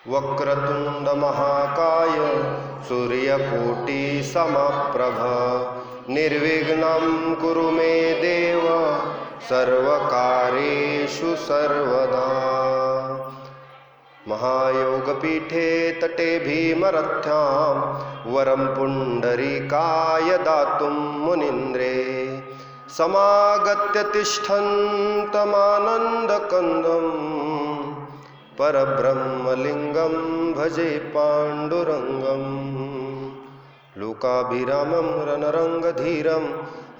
वक्रतुंड महाकाय सूर्यकोटि समप्रभ निर्विघ्नं कुरु मे देव सर्वकार्येषु सर्वदा। महायोगपीठे तटे भीमरथ्यां वरं पुण्डरीकाय दातुं मुनीन्द्रे समागत्य तिष्ठन्तमानन्दकन्दम् परब्रह्मलिङ्गं भजे पाण्डुरङ्गम्। लोकाभिरामं रणरङ्गधीरं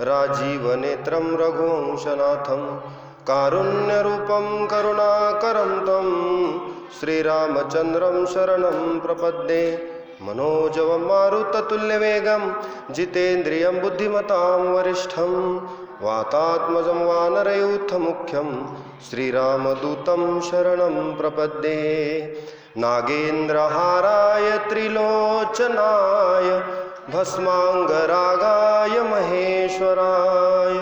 राजीवनेत्रं रघुवंशनाथं कारुण्यरूपं करुणाकरं तं श्रीरामचन्द्रं शरणं प्रपद्ये। मनोजवं मारुततुल्यवेगं जितेन्द्रियं बुद्धिमतां वरिष्ठं वातात्मजं वानरयूथमुख्यं श्रीरामदूतं शरणं प्रपद्ये। नागेन्द्रहाराय त्रिलोचनाय भस्माङ्गरागाय महेश्वराय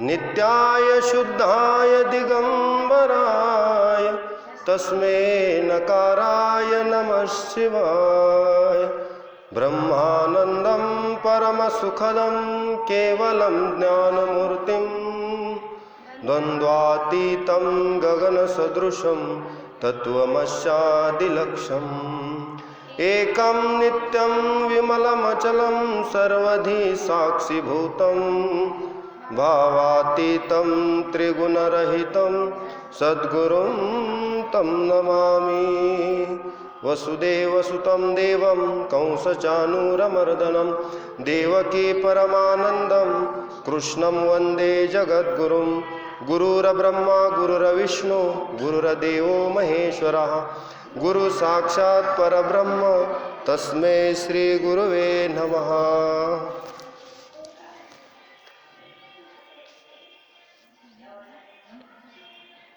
नित्याय शुद्धाय दिगंबराय तस्मै नकाराय नमः शिवाय। ब्रह्मानन्दं परमसुखदं केवलं ज्ञानमूर्तिं द्वन्द्वातीतं गगनसदृशं तत्त्वमस्यादिलक्ष्यम् एकं नित्यं विमलमचलं सर्वधी साक्षिभूतं भावातीतं त्रिगुणरहितं सद्गुरुं तं नमामि। वसुदेवसुतं देवं कंसचाणूरमर्दनं देवकी परमानन्दं कृष्णं वन्दे जगद्गुरुं। गुरुर्ब्रह्मा गुरुर्विष्णु गुरुर्देवो महेश्वरः गुरु साक्षात् परब्रह्म तस्मै श्री गुरुवे नमः।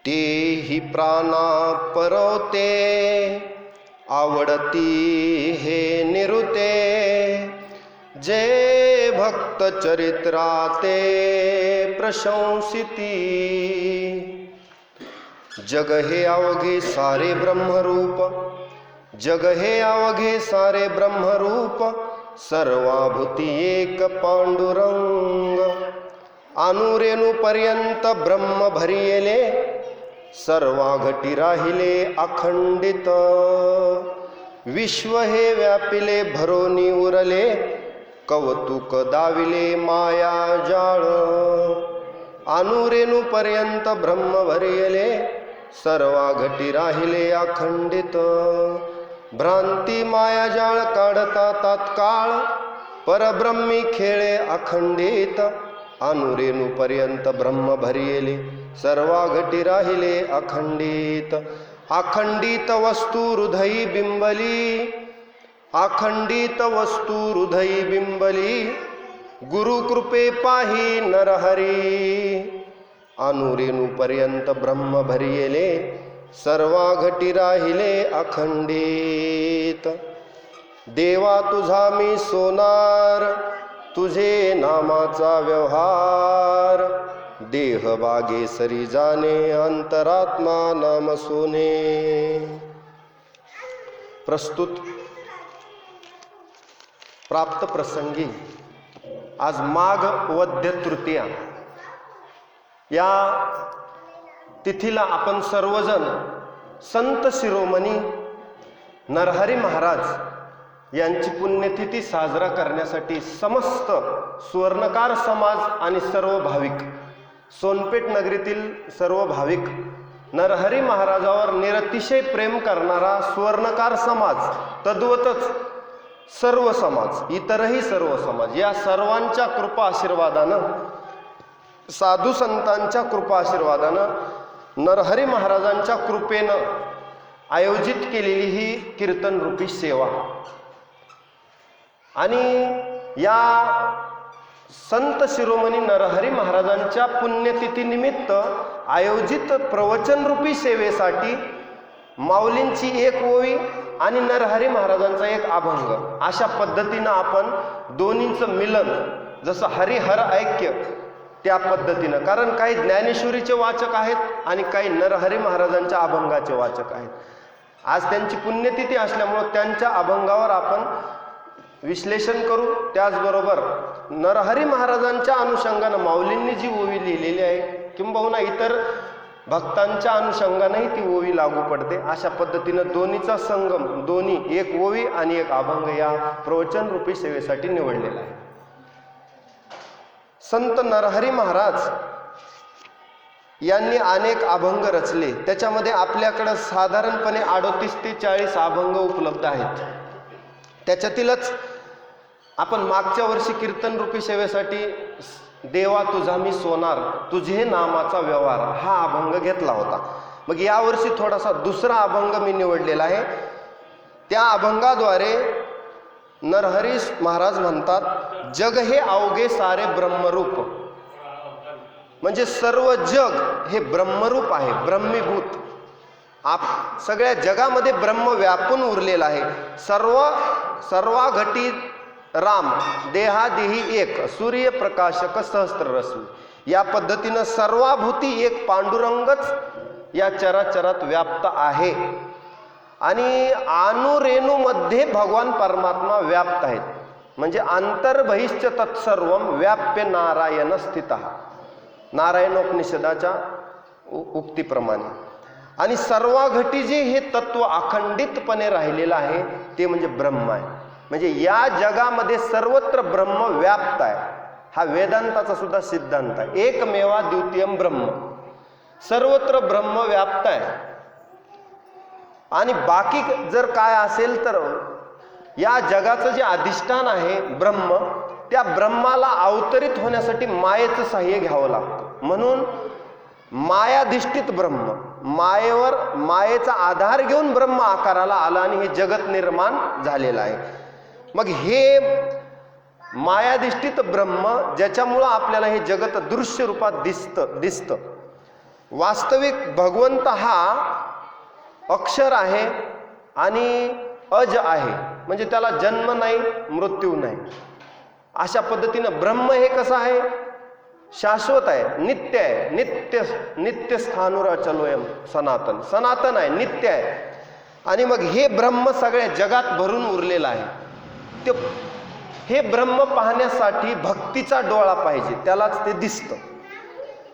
तेहि प्राणा परवते आवडती हे निरुते जय भक्त चरित्राते प्रशंसिती। जग हे अवघे सारे ब्रह्मरूप जग हे अवघे सारे ब्रह्मरूप सर्वाभूती एक पांडुरंग। अनुरेणु पर्यंत ब्रह्म भरियेले सर्वा घटी राहिले अखंडित। विश्व हे व्यापिले भरोनी उरले कौतुक दाविले माया जाळ। अनुरेणु पर्यंत ब्रह्म भरियले सर्वा घटी राहिले अखंडित। भ्रांती माया जाळ काढता तात्काळ परब्रह्मी खेळे अखंडित। अनुरेणु पर्यंत ब्रह्म भरियले सर्वा घटी राहिले अखंडित। अखंडित वस्तू हृदयी बिंबली अखंडित वस्तू हृदयी बिंबली गुरु कृपे पाही नरहरी। अनुरेणु पर्यंत ब्रह्म भरियले सर्वा घटी राहिले अखंडित। देवा तुझा मी सोनार तुझे नामाचा व्यवहार देह बागे सरी जाणे अंतरात्मा नाम सोने। प्रस्तुत प्राप्त प्रसंगी आज माघ वद्य तृतीया या तिथीला आपण सर्वजण संत शिरोमणी नरहरी महाराज यांची पुण्यतिथी साजरा करण्यासाठी समस्त सुवर्णकार समाज आणि सर्व भाविक सोनपेठ नगरीतील सर्व भाविक नरहरी महाराजावर निरतिशय प्रेम करणारा सुवर्णकार समाज तद्वतच सर्व समाज इतरही सर्व समाज या सर्वांच्या कृपा आशीर्वादानं साधू संतांच्या कृपा आशीर्वादानं नरहरी महाराजांच्या कृपेनं आयोजित केलेली ही कीर्तन रूपी सेवा आणि या संत शिरोमणी नरहरी महाराजांच्या पुण्यतिथी निमित्त आयोजित प्रवचन रूपी सेवेसाठी माऊलींची एक ओवी आणि नरहरी महाराजांचा एक अभंग अशा पद्धतीनं आपण दोन्हींचं मिलन जसं हरिहर ऐक्य त्या पद्धतीनं, कारण काही ज्ञानेश्वरीचे वाचक आहेत आणि काही नरहरी महाराजांच्या अभंगाचे वाचक आहेत. आज त्यांची पुण्यतिथी असल्यामुळं त्यांच्या अभंगावर आपण विश्लेषण करू. त्याचबरोबर नरहरी महाराजांच्या अनुषंगानं माऊलींनी जी ओवी लिहिलेली आहे, किंबहुना इतर भक्तांच्या अनुषंगानेही ती ओवी लागू पडते. अशा पद्धतीनं दोन्हीचा संगम, दोन्ही एक ओवी आणि एक अभंग या प्रवचन रूपी सेवेसाठी निवडलेला आहे. संत नरहरी महाराज यांनी अनेक अभंग रचले. त्याच्यामध्ये आपल्याकडं साधारणपणे 38 ते 40 अभंग उपलब्ध आहेत. त्याच्यातीलच आपण मागच्या वर्षी कीर्तन रूपी सेवेसाठी देवा तुझा मी सोनार तुझे नामाचा व्यवहार हा अभंग घेतला होता. मग यावर्षी थोडासा दुसरा अभंग मी निवडलेला आहे. त्या अभंगाद्वारे नरहरी महाराज म्हणतात, जग हे अवघे सारे ब्रह्मरूप, म्हणजे सर्व जग हे ब्रह्मरूप आहे, ब्रह्मीभूत. सगळ्या जगामध्ये ब्रह्म व्यापून उरलेला आहे. सर्वा घटी राम देहादेही एक, सूर्यप्रकाशक सहस्त्र रश्मी. या पद्धतीनं सर्वाभूती एक पांडुरंगच या चराचरात व्याप्त आहे आणि अणुरेणूमध्ये भगवान परमात्मा व्याप्त आहेत. म्हणजे अंतर्बहिश्च तत्सर्वम व्याप्य नारायण स्थितः, नारायणोपनिषदाच्या उक्तीप्रमाणे. आणि सर्वाघटी जे हे तत्व अखंडितपणे राहिलेलं आहे ते म्हणजे ब्रह्म आहे. म्हणजे या जगामध्ये सर्वत्र ब्रह्म व्याप्त आहे. हा वेदांताचा सुद्धा सिद्धांत आहे. एकमेवा द्वितीयम ब्रह्म, सर्वत्र ब्रह्म व्याप्त आहे. आणि बाकी जर काय असेल तर या जगाचं जे अधिष्ठान आहे ब्रह्म, त्या ब्रह्माला अवतरित होण्यासाठी मायेचं साह्य घ्यावं लागतं. म्हणून मायाधिष्ठित ब्रह्म, मायेचा आधार घेऊन ब्रह्म आकाराला आला आणि हे जगत निर्माण झालेलं आहे. मग हे मायाधिष्ठित ब्रह्म ज्याच्यामुळं आपल्याला हे जगत दृश्य रूपात दिसतं. वास्तविक भगवंत हा अक्षर आहे आणि अज आहे, म्हणजे त्याला जन्म नाही मृत्यू नाही. अशा पद्धतीनं ब्रह्म हे कसं आहे, शाश्वत आहे, नित्य आहे. नित्य स्थाणुराचलोयम, सनातन आहे, नित्य आहे. आणि मग हे ब्रह्म सगळ्या जगात भरून उरलेलं आहे. हे ब्रह्म पाहण्यासाठी भक्तीचा डोळा पाहिजे, त्यालाच ते दिसतं.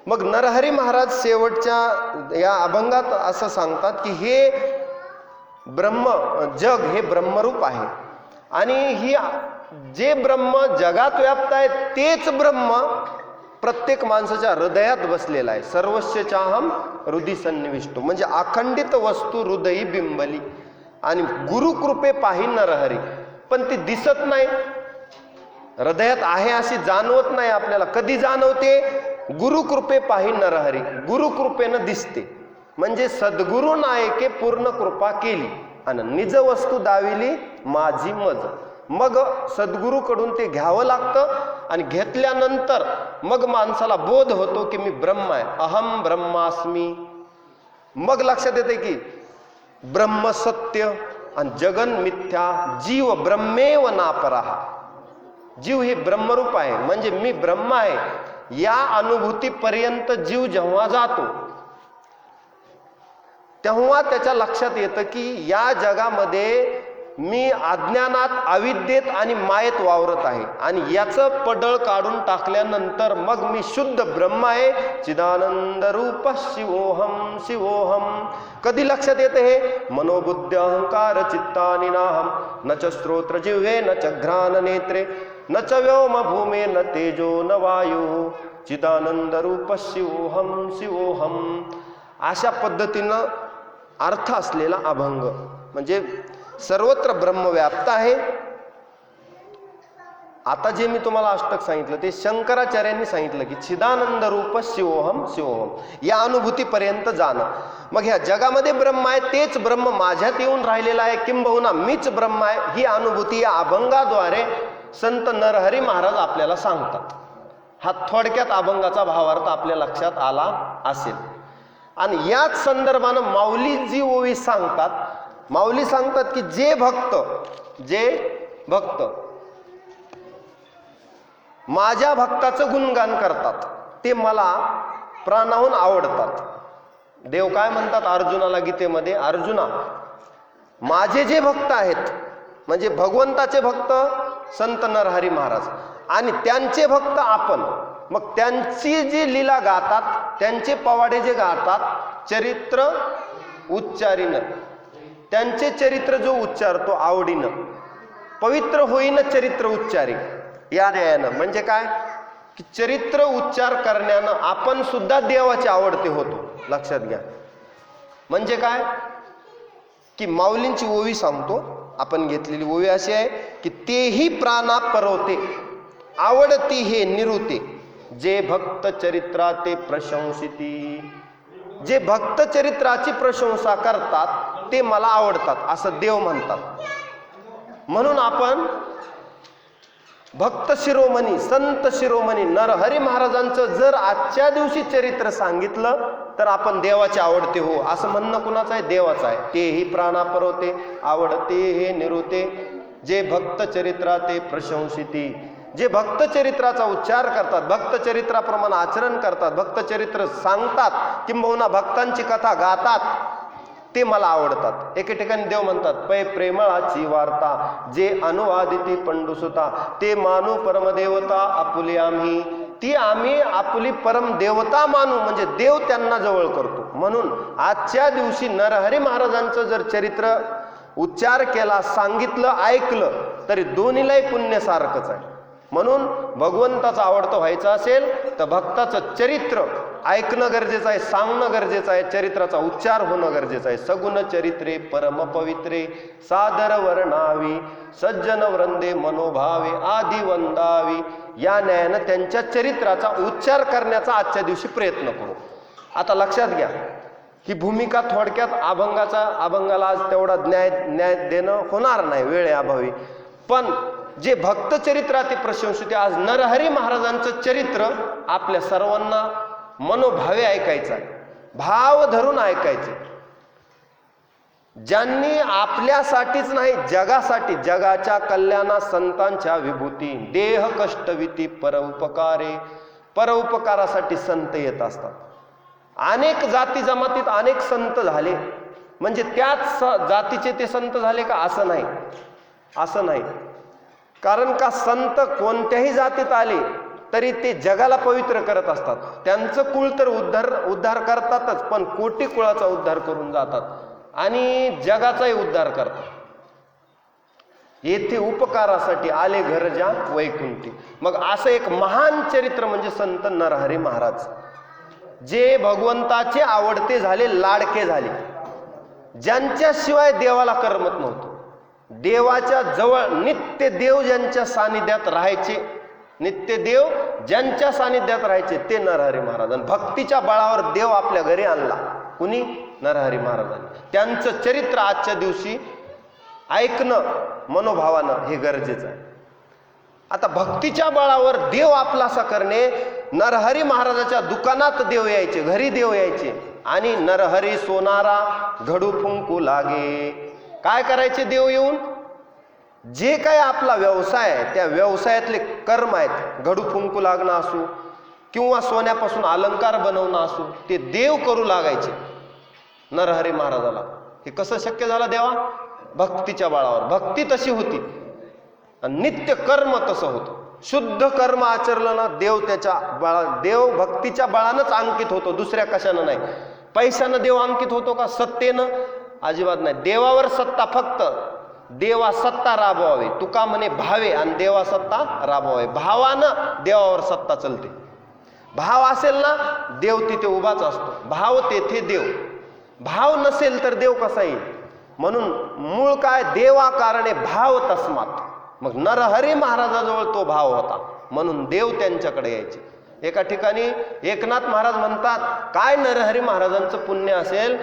मग नरहरी महाराज शेवटच्या या अभंगात असं सांगतात की हे जग हे ब्रह्मरूप आहे आणि जे ब्रह्म जगात व्याप्त आहे तेच ब्रह्म प्रत्येक माणसाच्या हृदयात बसलेला आहे. सर्वस्य चाहम हृदय सन्निविष्टो, म्हणजे अखंडित वस्तू हृदयी बिंबली. आणि गुरुकृपे पाही नरहरी, पण ती दिसत नाही, हृदयात आहे अशी जाणवत नाही आपल्याला. कधी जाणवते, गुरुकृपे पाही नरहरी, गुरुकृपेनं दिसते. म्हणजे सद्गुरु नायके पूर्ण कृपा केली आणि निज वस्तू दाविली माझी मज. मग सद्गुरूकडून ते घ्यावं लागतं आणि घेतल्यानंतर मग माणसाला बोध होतो की मी ब्रह्म आहे, अहम ब्रह्मास्मी. मग लक्षात येते की ब्रह्म सत्य आणि जगन मिथ्या, जीव ब्रह्मेव नापराहा. जीव हे ब्रह्मरूप आहे, म्हणजे मी ब्रह्म आहे या अनुभूतीपर्यंत जीव जेव्हा जातो तेव्हा त्याच्या लक्षात येतं की या जगामध्ये मी अज्ञानात, अविद्येत आणि मायेत वावरत आहे आणि याचं पडळ काढून टाकल्यानंतर मग मी शुद्ध ब्रह्म आहे, चिदानंद रूप शिवोहम शिवोहम. कधी लक्षात येतं हे, मनोबुद्धी अहंकार चित्तानि नाहम, न च श्रोत्र जिह्वे न च घ्राण नेत्रे, न च व्योम भूमे न तेजो न वायू, चिदानंद रूप शिवोहम शिवोहम. अशा पद्धतीनं अर्थ असलेला अभंग, म्हणजे सर्वत्र ब्रह्म व्याप्त आहे. आता जे मी तुम्हाला अष्टक सांगितलं ते शंकराचार्यांनी सांगितलं की चिदानंद रूप शिवोहम शिवोहम, या अनुभूतीपर्यंत जाणं. मग ह्या जगामध्ये ब्रह्म आहे, तेच ब्रह्म माझ्यात येऊन राहिलेला आहे, किंबहुना मीच ब्रह्म आहे, ही अनुभूती या अभंगाद्वारे संत नरहरी महाराज आपल्याला सांगतात. हा थोडक्यात अभंगाचा भावार्थ आपल्या लक्षात आला असेल. आणि याच संदर्भानं माऊली जी ओवी सांगतात, माऊली सांगतात की जे भक्त माझ्या भक्ताचं गुणगान करतात, ते मला प्राणाहून आवडतात. देव काय म्हणतात अर्जुनाला गीतेमध्ये, अर्जुना माझे जे भक्त आहेत, म्हणजे भगवंताचे भक्त संत नरहरी महाराज आणि त्यांचे भक्त आपण, मग त्यांची जी लीला गातात, त्यांचे पवाडे जे गातात चरित्र उच्चारीनं, त्यांचे चरित्र जो उच्चारतो आवडीनं, पवित्र होईन चरित्र उच्चारी या न्यायानं. म्हणजे काय की चरित्र उच्चार करण्यानं आपण सुद्धा देवाचे आवडते होतो. लक्षात घ्या. म्हणजे काय की माऊलींची ओवी सांगतो, आपण घेतलेली ओवी अशी आहे की तेही प्राणा परवते आवडती हे निरुते, जे भक्त चरित्रा ते प्रशंसिती. जे भक्त चरित्राची प्रशंसा करतात ते मला आवडतात असं देव म्हणतात. म्हणून आपण भक्त शिरोमणी संत शिरोमणी नरहरी महाराजांचं जर आजच्या दिवशी चरित्र सांगितलं तर आपण देवाचे आवडते हो असं म्हणणं कुणाचं आहे? देवाचं आहे. तेही प्राणा परवते आवडते हे निरुते, जे भक्त चरित्रा ते प्रशंसिती. जे भक्त चरित्राचा उच्चार करतात, भक्त चरित्राप्रमाणे आचरण करतात, भक्त चरित्र सांगतात, किंबहुना भक्तांची कथा गातात, ते मला आवडतात. एके ठिकाणी देव म्हणतात पै प्रेमळाची वार्ता, जे अनुवादिती पंडुसुता, ते मानू परमदेवता आपुली आम्ही. ती आम्ही आपली परमदेवता मानू, म्हणजे देव त्यांना जवळ करतो. म्हणून आजच्या दिवशी नरहरी महाराजांचं जर चरित्र उच्चार केला, सांगितलं, ऐकलं तरी दोन्हीलाही पुण्यसारखंच आहे. म्हणून भगवंताचा आवडतं व्हायचं असेल तर भक्ताचं चरित्र ऐकणं गरजेचं आहे, सांगणं गरजेचं आहे, चरित्राचा उच्चार होणं गरजेचं आहे. सगुण चरित्रे परम पवित्रे सादर वर्णावी, सज्जन वृंदे मनोभावे आदि वंदावी. या न्यायानं त्यांच्या चरित्राचा उच्चार करण्याचा आजच्या दिवशी प्रयत्न करू. आता लक्षात घ्या, ही भूमिका थोडक्यात अभंगाला आज तेवढा न्याय देणं होणार नाही वेळेअभावी. पण जे भक्त चरित्राती प्रशंसिते, आज नरहरी महाराजांचं चरित्र आपल्या सर्वांना मनोभावे ऐकायचं आहे, भाव धरून ऐकायचे. ज्यांनी आपल्यासाठीच नाही जगासाठी, जगाच्या कल्याणा संतांच्या विभूती, देह कष्टविती परोपकारे, परोपकारासाठी संत येत असतात. अनेक जाती जमातीत अनेक संत झाले, म्हणजे त्याच जातीचे ते संत झाले का? असं नाही, असं नाही. कारण का संत कोणत्याही जातीत आले तरी ते जगाला पवित्र करत असतात. त्यांचं कुळ तर उद्धार करतातच, पण कोटी कुळाचा उद्धार करून जातात आणि जगाचाही उद्धार करतात. येथे उपकारासाठी आले घरजा वैकुंठी. मग असं एक महान चरित्र म्हणजे संत नरहरी महाराज, जे भगवंताचे आवडते झाले, लाडके झाले, ज्यांच्याशिवाय देवाला करमत नव्हतं. देवाच्या जवळ नित्य देव ज्यांच्या सानिध्यात राहायचे, नित्य देव ज्यांच्या सानिध्यात राहायचे ते नरहरी महाराज. भक्तीच्या बळावर देव आपल्या घरी आणला. कुणी? नरहरी महाराजांनी. त्यांचं चरित्र आजच्या दिवशी ऐकणं मनोभावानं हे गरजेचं आहे. आता भक्तीच्या बळावर देव आपलासा करणे, नरहरी महाराजाच्या दुकानात देव यायचे, घरी देव यायचे आणि नरहरी सोनारा घडू फुंकू लागे. काय करायचे देव येऊन? जे काय आपला व्यवसाय आहे त्या व्यवसायातले कर्म आहेत, घडू फुंकू लागणं असो किंवा सोन्यापासून अलंकार बनवणं असो, ते देव करू लागायचे नरहरी महाराजाला. हे कसं शक्य झालं? देवा भक्तीच्या बळावर. भक्ती तशी होती आणि नित्य कर्म तसं होतं. शुद्ध कर्म आचरलं ना देव भक्तीच्या बळानंच अंकित होतो, दुसऱ्या कशानं नाही. पैशानं देव अंकित होतो का? सत्तेनं? अजिबात नाही. देवावर सत्ता फक्त देवा सत्ता राबवावी. तुका म्हणे भावे आणि देवा सत्ता राबवावे. भावानं देवावर सत्ता चलते. भाव असेल ना देव तिथे उभाच असतो. भाव तेथे देव. भाव नसेल तर देव कसा येईल? म्हणून मूळ काय? देवा कारणे भाव तस्मात. मग नरहरी महाराजाजवळ तो भाव होता म्हणून देव त्यांच्याकडे यायचे. एका ठिकाणी एकनाथ महाराज म्हणतात, काय नरहरी महाराजांचं पुण्य असेल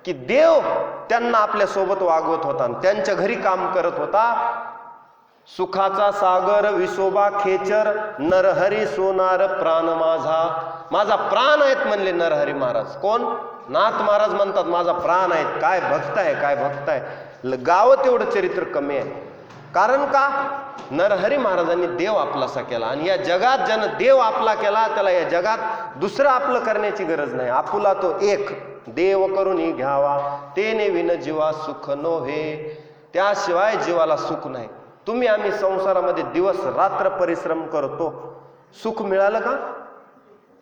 की देव त्यांना आपल्या सोबत वागवत होता, त्यांच्या घरी काम करत होता. सुखाचा सागर विसोबा खेचर, नरहरी सोनार प्राण माझा. माझा प्राण आहेत म्हणले नरहरी महाराज. कोण? नाथ महाराज म्हणतात माझा प्राण आहेत. काय भक्त आहे, काय भक्त आहे. गावं तेवढं चरित्र कमी आहे. कारण का? नरहरी महाराजांनी देव आपलासा केला, आणि या जगात ज्यानं देव आपला केला त्याला या जगात दुसरं आपलं करण्याची गरज नाही. आपुला तो एक देव करून घ्यावा, तेने विन जीवा सुख नोहे. त्याशिवाय जीवाला सुख नाही. तुम्ही आम्ही संसारामध्ये दिवस रात्र परिश्रम करतो, सुख मिळालं का?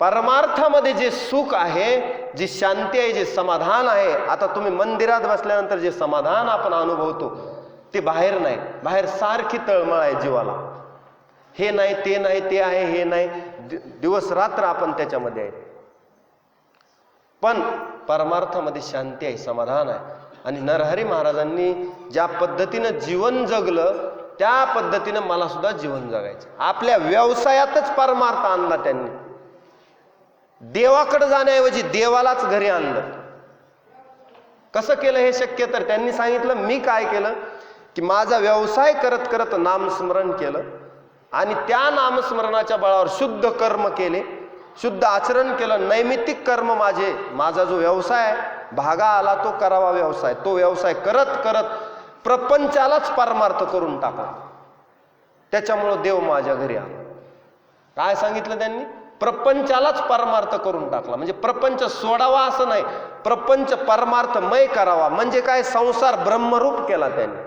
परमार्थामध्ये जे सुख आहे, जी शांती आहे, जे समाधान आहे, आता तुम्ही मंदिरात बसल्यानंतर जे समाधान आपण अनुभवतो ते बाहेर नाही. बाहेर सारखी तळमळ आहे जीवाला, हे नाही ते नाही, ते आहे हे नाही, दिवस रात्र आपण त्याच्यामध्ये आहे. पण परमार्थामध्ये शांती आहे, समाधान आहे. आणि नरहरी महाराजांनी ज्या पद्धतीनं जीवन जगलं त्या पद्धतीनं मला सुद्धा जीवन जगायचं. आपल्या व्यवसायातच परमार्थ आणला त्यांनी. देवाकडे जाण्याऐवजी देवालाच घरी आणलं. कसं केलं हे शक्य? तर त्यांनी सांगितलं, मी काय केलं की माझा व्यवसाय करत करत नामस्मरण केलं, आणि त्या नामस्मरणाच्या बळावर शुद्ध कर्म केले, शुद्ध आचरण केलं. नैमित्तिक कर्म माझा जो व्यवसाय आहे, भागा आला तो करावा व्यवसाय, तो व्यवसाय करत करत प्रपंचालाच परमार्थ करून टाकला. त्याच्यामुळं देव माझ्या घरी आला. काय सांगितलं त्यांनी? प्रपंचालाच परमार्थ करून टाकला. म्हणजे प्रपंच सोडावा असं नाही, प्रपंच परमार्थमय करावा. म्हणजे काय? संसार ब्रह्मरूप केला त्यांनी.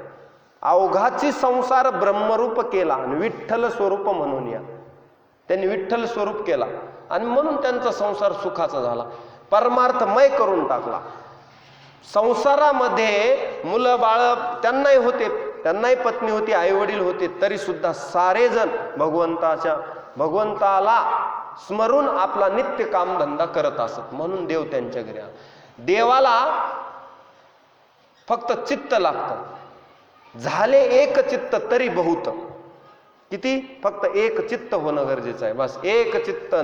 अवघाची संसार ब्रह्मरूप केला आणि विठ्ठल स्वरूप म्हणून या त्यांनी विठ्ठल स्वरूप केला, आणि म्हणून त्यांचा संसार सुखाचा झाला, परमार्थमय करून टाकला. संसारामध्ये मुलं बाळ त्यांनाही होते, त्यांनाही पत्नी होती, आई वडील होते, तरी सुद्धा सारे जण भगवंताला स्मरून आपला नित्य कामधंदा करत असत. म्हणून देव त्यांच्या घरी आला. देवाला फक्त चित्त लागतं. झाले एक चित्त तरी बहुत. किती? फक्त एक चित्त होणं गरजेचं आहे. बस एक चित्त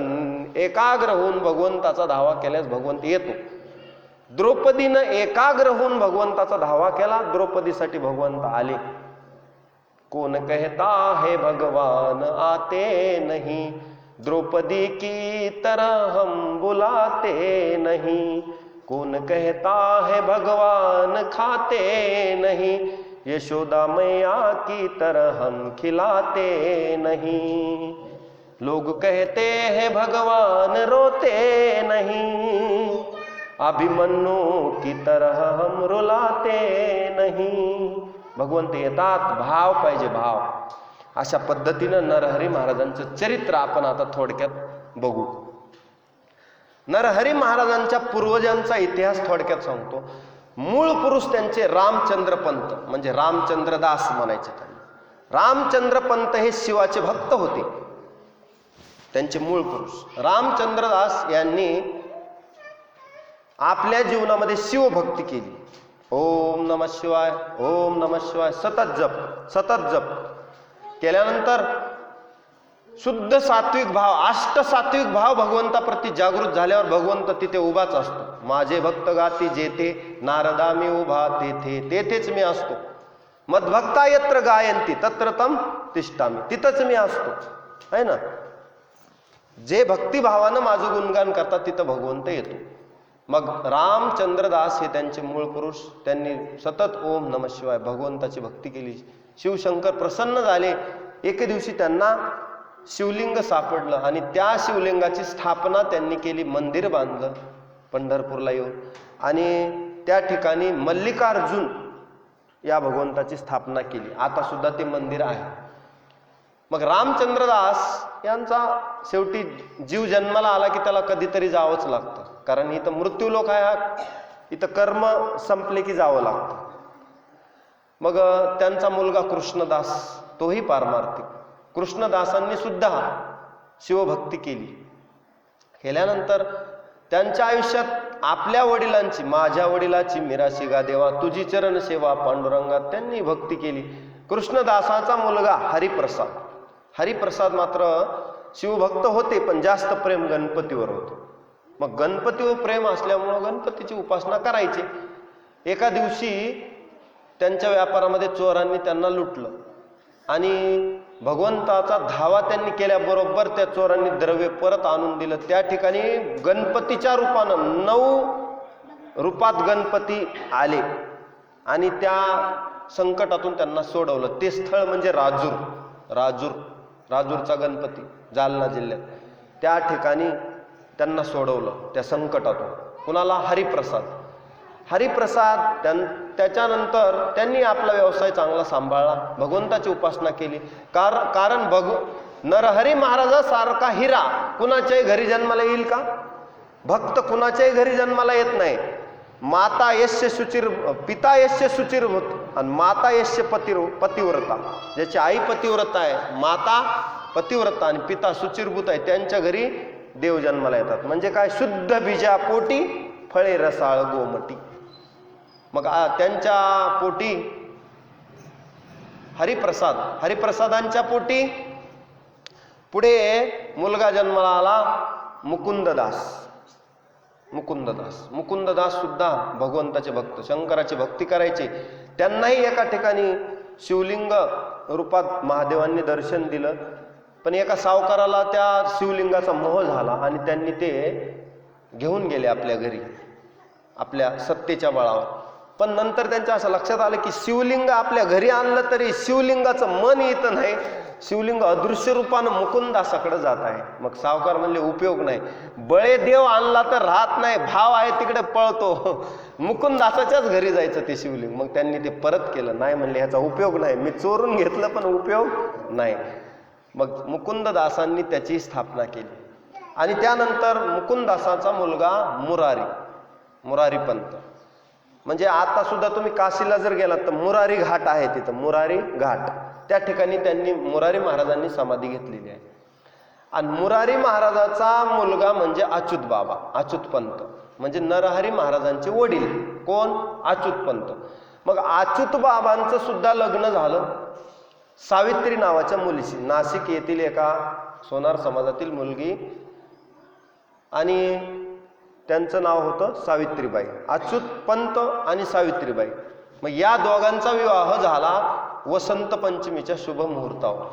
एकाग्र होऊन भगवंताचा धावा केल्यास भगवंत येतो. द्रौपदीनं एकाग्र होऊन भगवंताचा धावा केला, द्रौपदीसाठी भगवंत आले. कोण कहता है भगवान आते नहीं, द्रौपदी की तरह हम बुलाते नहीं. कौन कहता है भगवान खाते नहीं, यशोदा मैया की तरह हम खिलाते नहीं. लोग कहते हैं भगवान रोते नहीं, अभिमन्यु की तरह हम रुलाते नहीं. भगवंत येतात, भाव पाहिजे, भाव. अशा पद्धतीनं नरहरी महाराजांचं चरित्र आपण आता थोडक्यात बघू. नरहरी महाराजांच्या पूर्वजांचा इतिहास थोडक्यात सांगतो. मूळ पुरुष त्यांचे रामचंद्र पंत, म्हणजे रामचंद्रदास म्हणायचे त्यांना. रामचंद्र पंत हे शिवाचे भक्त होते, त्यांचे मूळ पुरुष. रामचंद्रदास यांनी आपल्या जीवनामध्ये शिवभक्ती केली. ओम नमः शिवाय, ओम नमः शिवाय सतत जप केल्यानंतर शुद्ध सात्विक भाव, अष्ट सात्विक भाव भगवंताप्रती जागृत झाल्यावर भगवंत तिथे उभाच असतो. माझे भक्त गाती जेथे, नारदा मी उभा तेथे, तेथेच मी असतो. मद्भक्ता यत्र गायंती तत्र तम तिष्ठामी, तिथंच मी असतो, है ना. जे भक्तिभावानं माझं गुणगान करतात तिथं भगवंत येतो. मग रामचंद्रदास हे त्यांचे मूळ पुरुष. त्यांनी सतत ओम नमः शिवाय भगवंताची भक्ती केली. शिवशंकर प्रसन्न झाले. एके दिवशी त्यांना शिवलिंग सापडलं आणि त्या शिवलिंगाची स्थापना त्यांनी केली. मंदिर बांधलं पंढरपूरला येऊन, आणि त्या ठिकाणी मल्लिकार्जुन या भगवंताची स्थापना केली. आता सुद्धा ते मंदिर आहे. मग रामचंद्रदास यांचा शेवटी जीव जन्माला आला की त्याला कधीतरी जावंच लागतं, कारण इथं मृत्यूलोक आहे, इथं कर्म संपले की जावं लागतं. मग त्यांचा मुलगा कृष्णदास, तोही पारमार्थिक. कृष्णदासांनी सुद्धा शिवभक्ती केल्यानंतर त्यांच्या आयुष्यात आपल्या वडिलांची, माझ्या वडिलाची मिराशी गा देवा तुझी चरण सेवा पांडुरंगा, त्यांनी भक्ती केली. कृष्णदासाचा मुलगा हरिप्रसाद मात्र शिवभक्त होते, पण जास्त प्रेम गणपतीवर होतं. मग गणपतीवर प्रेम असल्यामुळं गणपतीची उपासना करायची. एका दिवशी त्यांच्या व्यापारामध्ये चोरांनी त्यांना लुटलं आणि भगवंताचा धावा त्यांनी केल्याबरोबर त्या चोरांनी द्रव्य परत आणून दिलं. त्या ठिकाणी गणपतीच्या रूपानं 9 रूपात गणपती आले आणि त्या संकटातून त्यांना सोडवलं. ते स्थळ म्हणजे राजूरचा गणपती, जालना जिल्ह्यात. त्या ठिकाणी त्यांना सोडवलं त्या संकटातून. कुणाला? हरिप्रसाद त्याच्यानंतर त्यांनी आपला व्यवसाय चांगला सांभाळला, भगवंताची उपासना केली. कारण नरहरी महाराजासारखा हिरा कुणाच्याही घरी जन्माला येईल का? भक्त कुणाच्याही घरी जन्माला येत नाही. पिता यस्य शुचिर्भूत आणि माता यस्य पतिव्रता. ज्याची आई पतिव्रता आहे, माता पतिव्रता आणि पिता शुचिर्भूत आहे, त्यांच्या घरी देव जन्माला येतात. म्हणजे काय? शुद्ध बीजा पोटी फळे रसाळ गोमटी. मग त्यांच्या पोटी हरिप्रसादांच्या पोटी पुढे मुलगा जन्माला आला, मुकुंददास सुद्धा भगवंताचे भक्त, शंकराची भक्ती करायचे. त्यांनाही एका ठिकाणी शिवलिंग रूपात महादेवांनी दर्शन दिलं, पण एका सावकाराला त्या शिवलिंगाचा मोह झाला आणि त्यांनी ते घेऊन गेले आपल्या घरी, आपल्या सत्तेच्या बळावर. पण नंतर त्यांच्या असं लक्षात आलं की शिवलिंग आपल्या घरी आणलं तरी शिवलिंगाचं मन इथं नाही, शिवलिंग अदृश्य रूपानं मुकुंदासाकडे जात आहे. मग सावकार म्हणले उपयोग नाही, बळे देव आणला तर राहत नाही, भाव आहे तिकडे पळतो, मुकुंदासाच्याच घरी जायचं ते शिवलिंग. मग त्यांनी ते परत केलं. नाही म्हणले ह्याचा उपयोग नाही, मी चोरून घेतलं पण उपयोग नाही. मग मुकुंददासांनी त्याची स्थापना केली. आणि त्यानंतर मुकुंददासाचा मुलगा मुरारी पंत. म्हणजे आता सुद्धा तुम्ही काशीला जर गेलात तर मुरारी घाट आहे, तिथं मुरारी घाट, त्या ठिकाणी त्यांनी मुरारी महाराजांनी समाधी घेतलेली आहे. आणि मुरारी महाराजाचा मुलगा म्हणजे अच्युत पंत, म्हणजे नरहरी महाराजांचे वडील. कोण? अच्युत पंत. मग अच्युत बाबांचं सुद्धा लग्न झालं सावित्री नावाच्या मुलीशी, नाशिक येथील एका सोनार समाजातील मुलगी, आणि त्यांचं नाव होतं सावित्रीबाई. अच्युत पंत आणि सावित्रीबाई. मग या दोघांचा विवाह झाला वसंत पंचमीच्या शुभ मुहूर्तावर.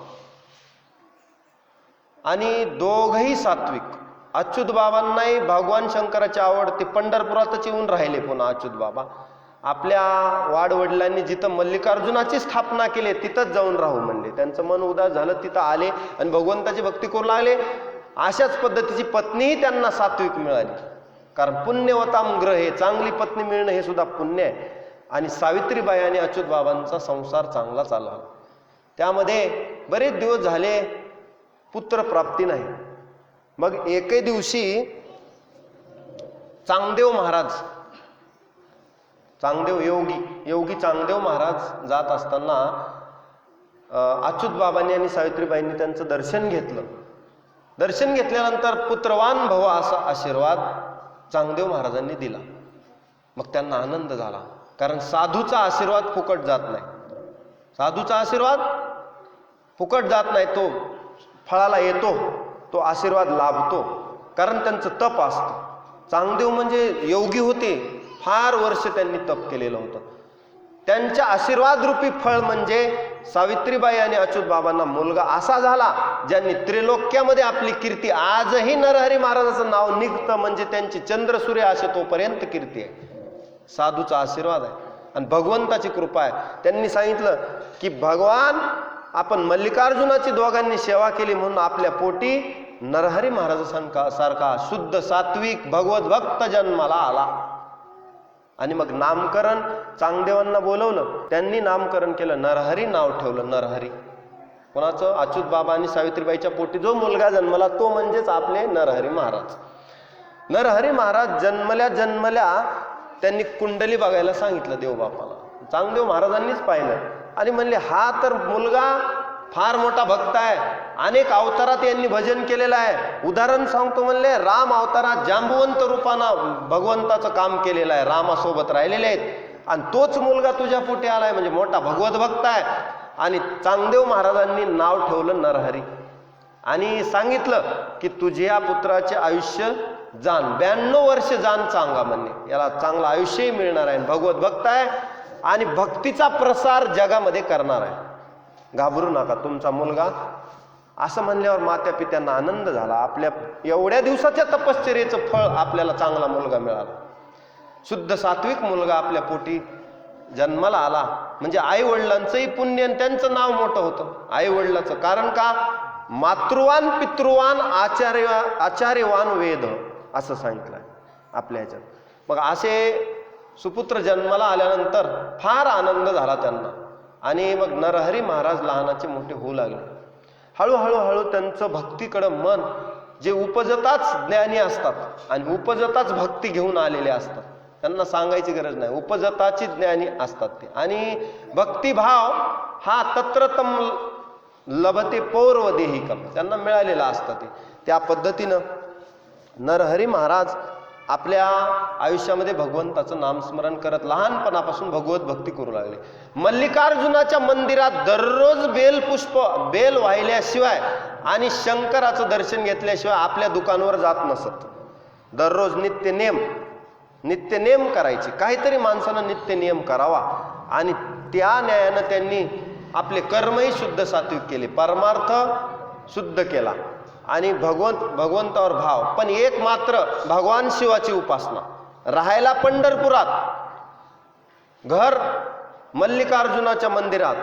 आणि दोघही सात्विक. अच्युत बाबांनाही भगवान शंकराची आवड, ते पंढरपुरातच येऊन राहिले. पुन्हा अच्युत बाबा आपल्या वाडवडिलांनी जिथं मल्लिकार्जुनाची स्थापना केली तिथंच जाऊन राहू म्हणले. त्यांचं मन उदास झालं, तिथं आले आणि भगवंताची भक्ती करू लागले. अशाच पद्धतीची पत्नीही त्यांना सात्विक मिळाली. कारण पुण्यवताम ग्रहे, चांगली पत्नी मिळणं हे सुद्धा पुण्य आहे. आणि सावित्रीबाई आणि अच्युत बाबांचा संसार चांगला चालला. त्यामध्ये बरेच दिवस झाले पुत्र प्राप्ती नाही. मग एके दिवशी योगी चांगदेव महाराज जात असताना अच्युत बाबांनी आणि सावित्रीबाईंनी त्यांचं दर्शन घेतलं. दर्शन घेतल्यानंतर पुत्रवान भव असा आशीर्वाद चांगदेव महाराजांनी दिला. मग त्यांना आनंद झाला, कारण साधूचा आशीर्वाद फुकट जात नाही. साधूचा आशीर्वाद फुकट जात नाही, तो फळाला येतो, तो आशीर्वाद लाभतो, कारण त्यांचं तप असतं. चांगदेव म्हणजे योगी होते, फार वर्ष त्यांनी तप केलेलं होतं. त्यांच्या आशीर्वाद रूपी फळ म्हणजे सावित्रीबाई आणि अच्युत बाबांना मुलगा असा झाला ज्यांनी त्रिलोक्यामध्ये आपली कीर्ती, आजही नरहरी महाराजाचं नाव निघतं म्हणजे त्यांची चंद्र सूर्य असे तोपर्यंत कीर्ती आहे. साधूचा आशीर्वाद आहे आणि भगवंताची कृपा आहे. त्यांनी सांगितलं की भगवान, आपण मल्लिकार्जुनाची दोघांनी सेवा केली म्हणून आपल्या पोटी नरहरी महाराजांसारखा शुद्ध सात्विक भगवत भक्त जन्माला आला. आणि मग नामकरण चांगदेवांना बोलवलं, त्यांनी नामकरण केलं, नरहरी नाव ठेवलं. नरहरी कोणाचं? अच्युत बाबा आणि सावित्रीबाईच्या पोटी जो मुलगा जन्मला तो म्हणजेच आपले नरहरी महाराज. नरहरी महाराज जन्मल्या त्यांनी कुंडली बघायला सांगितलं देवबापाला. चांगदेव महाराजांनीच पाहिलं आणि म्हणले हा तर मुलगा फार मोठा भक्त आहे, अनेक अवतारात यांनी भजन केलेलं आहे. उदाहरण सांगतो म्हणले, राम अवतारात जांबुवंत रूपानं भगवंताचं काम केलेलं आहे, रामासोबत राहिलेले आहेत, आणि तोच मुलगा तुझ्या पोटी आलाय म्हणजे मोठा भगवत भक्त आहे. आणि चांगदेव महाराजांनी नाव ठेवलं नरहरी आणि सांगितलं की तुझ्या पुत्राचे आयुष्य जाण 92 वर्ष जाण चांगा म्हणणे, याला चांगलं आयुष्यही मिळणार आहे, भगवत भक्त आहे आणि भक्तीचा प्रसार जगामध्ये करणार आहे, घाबरू नका तुमचा मुलगा. असं म्हणल्यावर मात्या पित्यांना आनंद झाला. आपल्या एवढ्या दिवसाच्या तपश्चर्येचं फळ आपल्याला चांगला मुलगा मिळाला, शुद्ध सात्विक मुलगा आपल्या पोटी जन्माला आला म्हणजे आई वडिलांचंही पुण्य आणि त्यांचं नाव मोठं होतं आई वडिलाचं. कारण का मातृवान पितृवान आचार्यवान वेद असं सांगितलंय आपल्या ह्याच्यात. मग असे सुपुत्र जन्माला आल्यानंतर फार आनंद झाला त्यांना. आणि मग नरहरी महाराज लहानाचे मोठे होऊ लागले. हळूहळू त्यांचं भक्तीकडं मन, जे उपजताच ज्ञानी असतात आणि उपजताच भक्ती घेऊन आलेले असतात, त्यांना सांगायची गरज नाही, उपजताची ज्ञानी असतात ते. आणि भक्तिभाव हा तत्रतम लभते पौर्वदेहिकम, त्यांना मिळालेला असतं ते. त्या पद्धतीनं नरहरी महाराज आपल्या आयुष्यामध्ये भगवंताचं नामस्मरण करत लहानपणापासून भगवत भक्ती करू लागले. मल्लिकार्जुनाच्या मंदिरात दररोज बेल वाहिल्याशिवाय आणि शंकराचं दर्शन घेतल्याशिवाय आपल्या दुकानावर जात नसत. दररोज नित्यनेम करायचे. काहीतरी माणसानं नित्यनियम करावा. आणि त्या न्यायानं त्यांनी आपले कर्मही शुद्ध सात्विक केले, परमार्थ शुद्ध केला आणि भगवंतावर भाव. पण एक मात्र भगवान शिवाची उपासना. राहायला पंढरपुरात, घर मल्लिकार्जुनाच्या मंदिरात,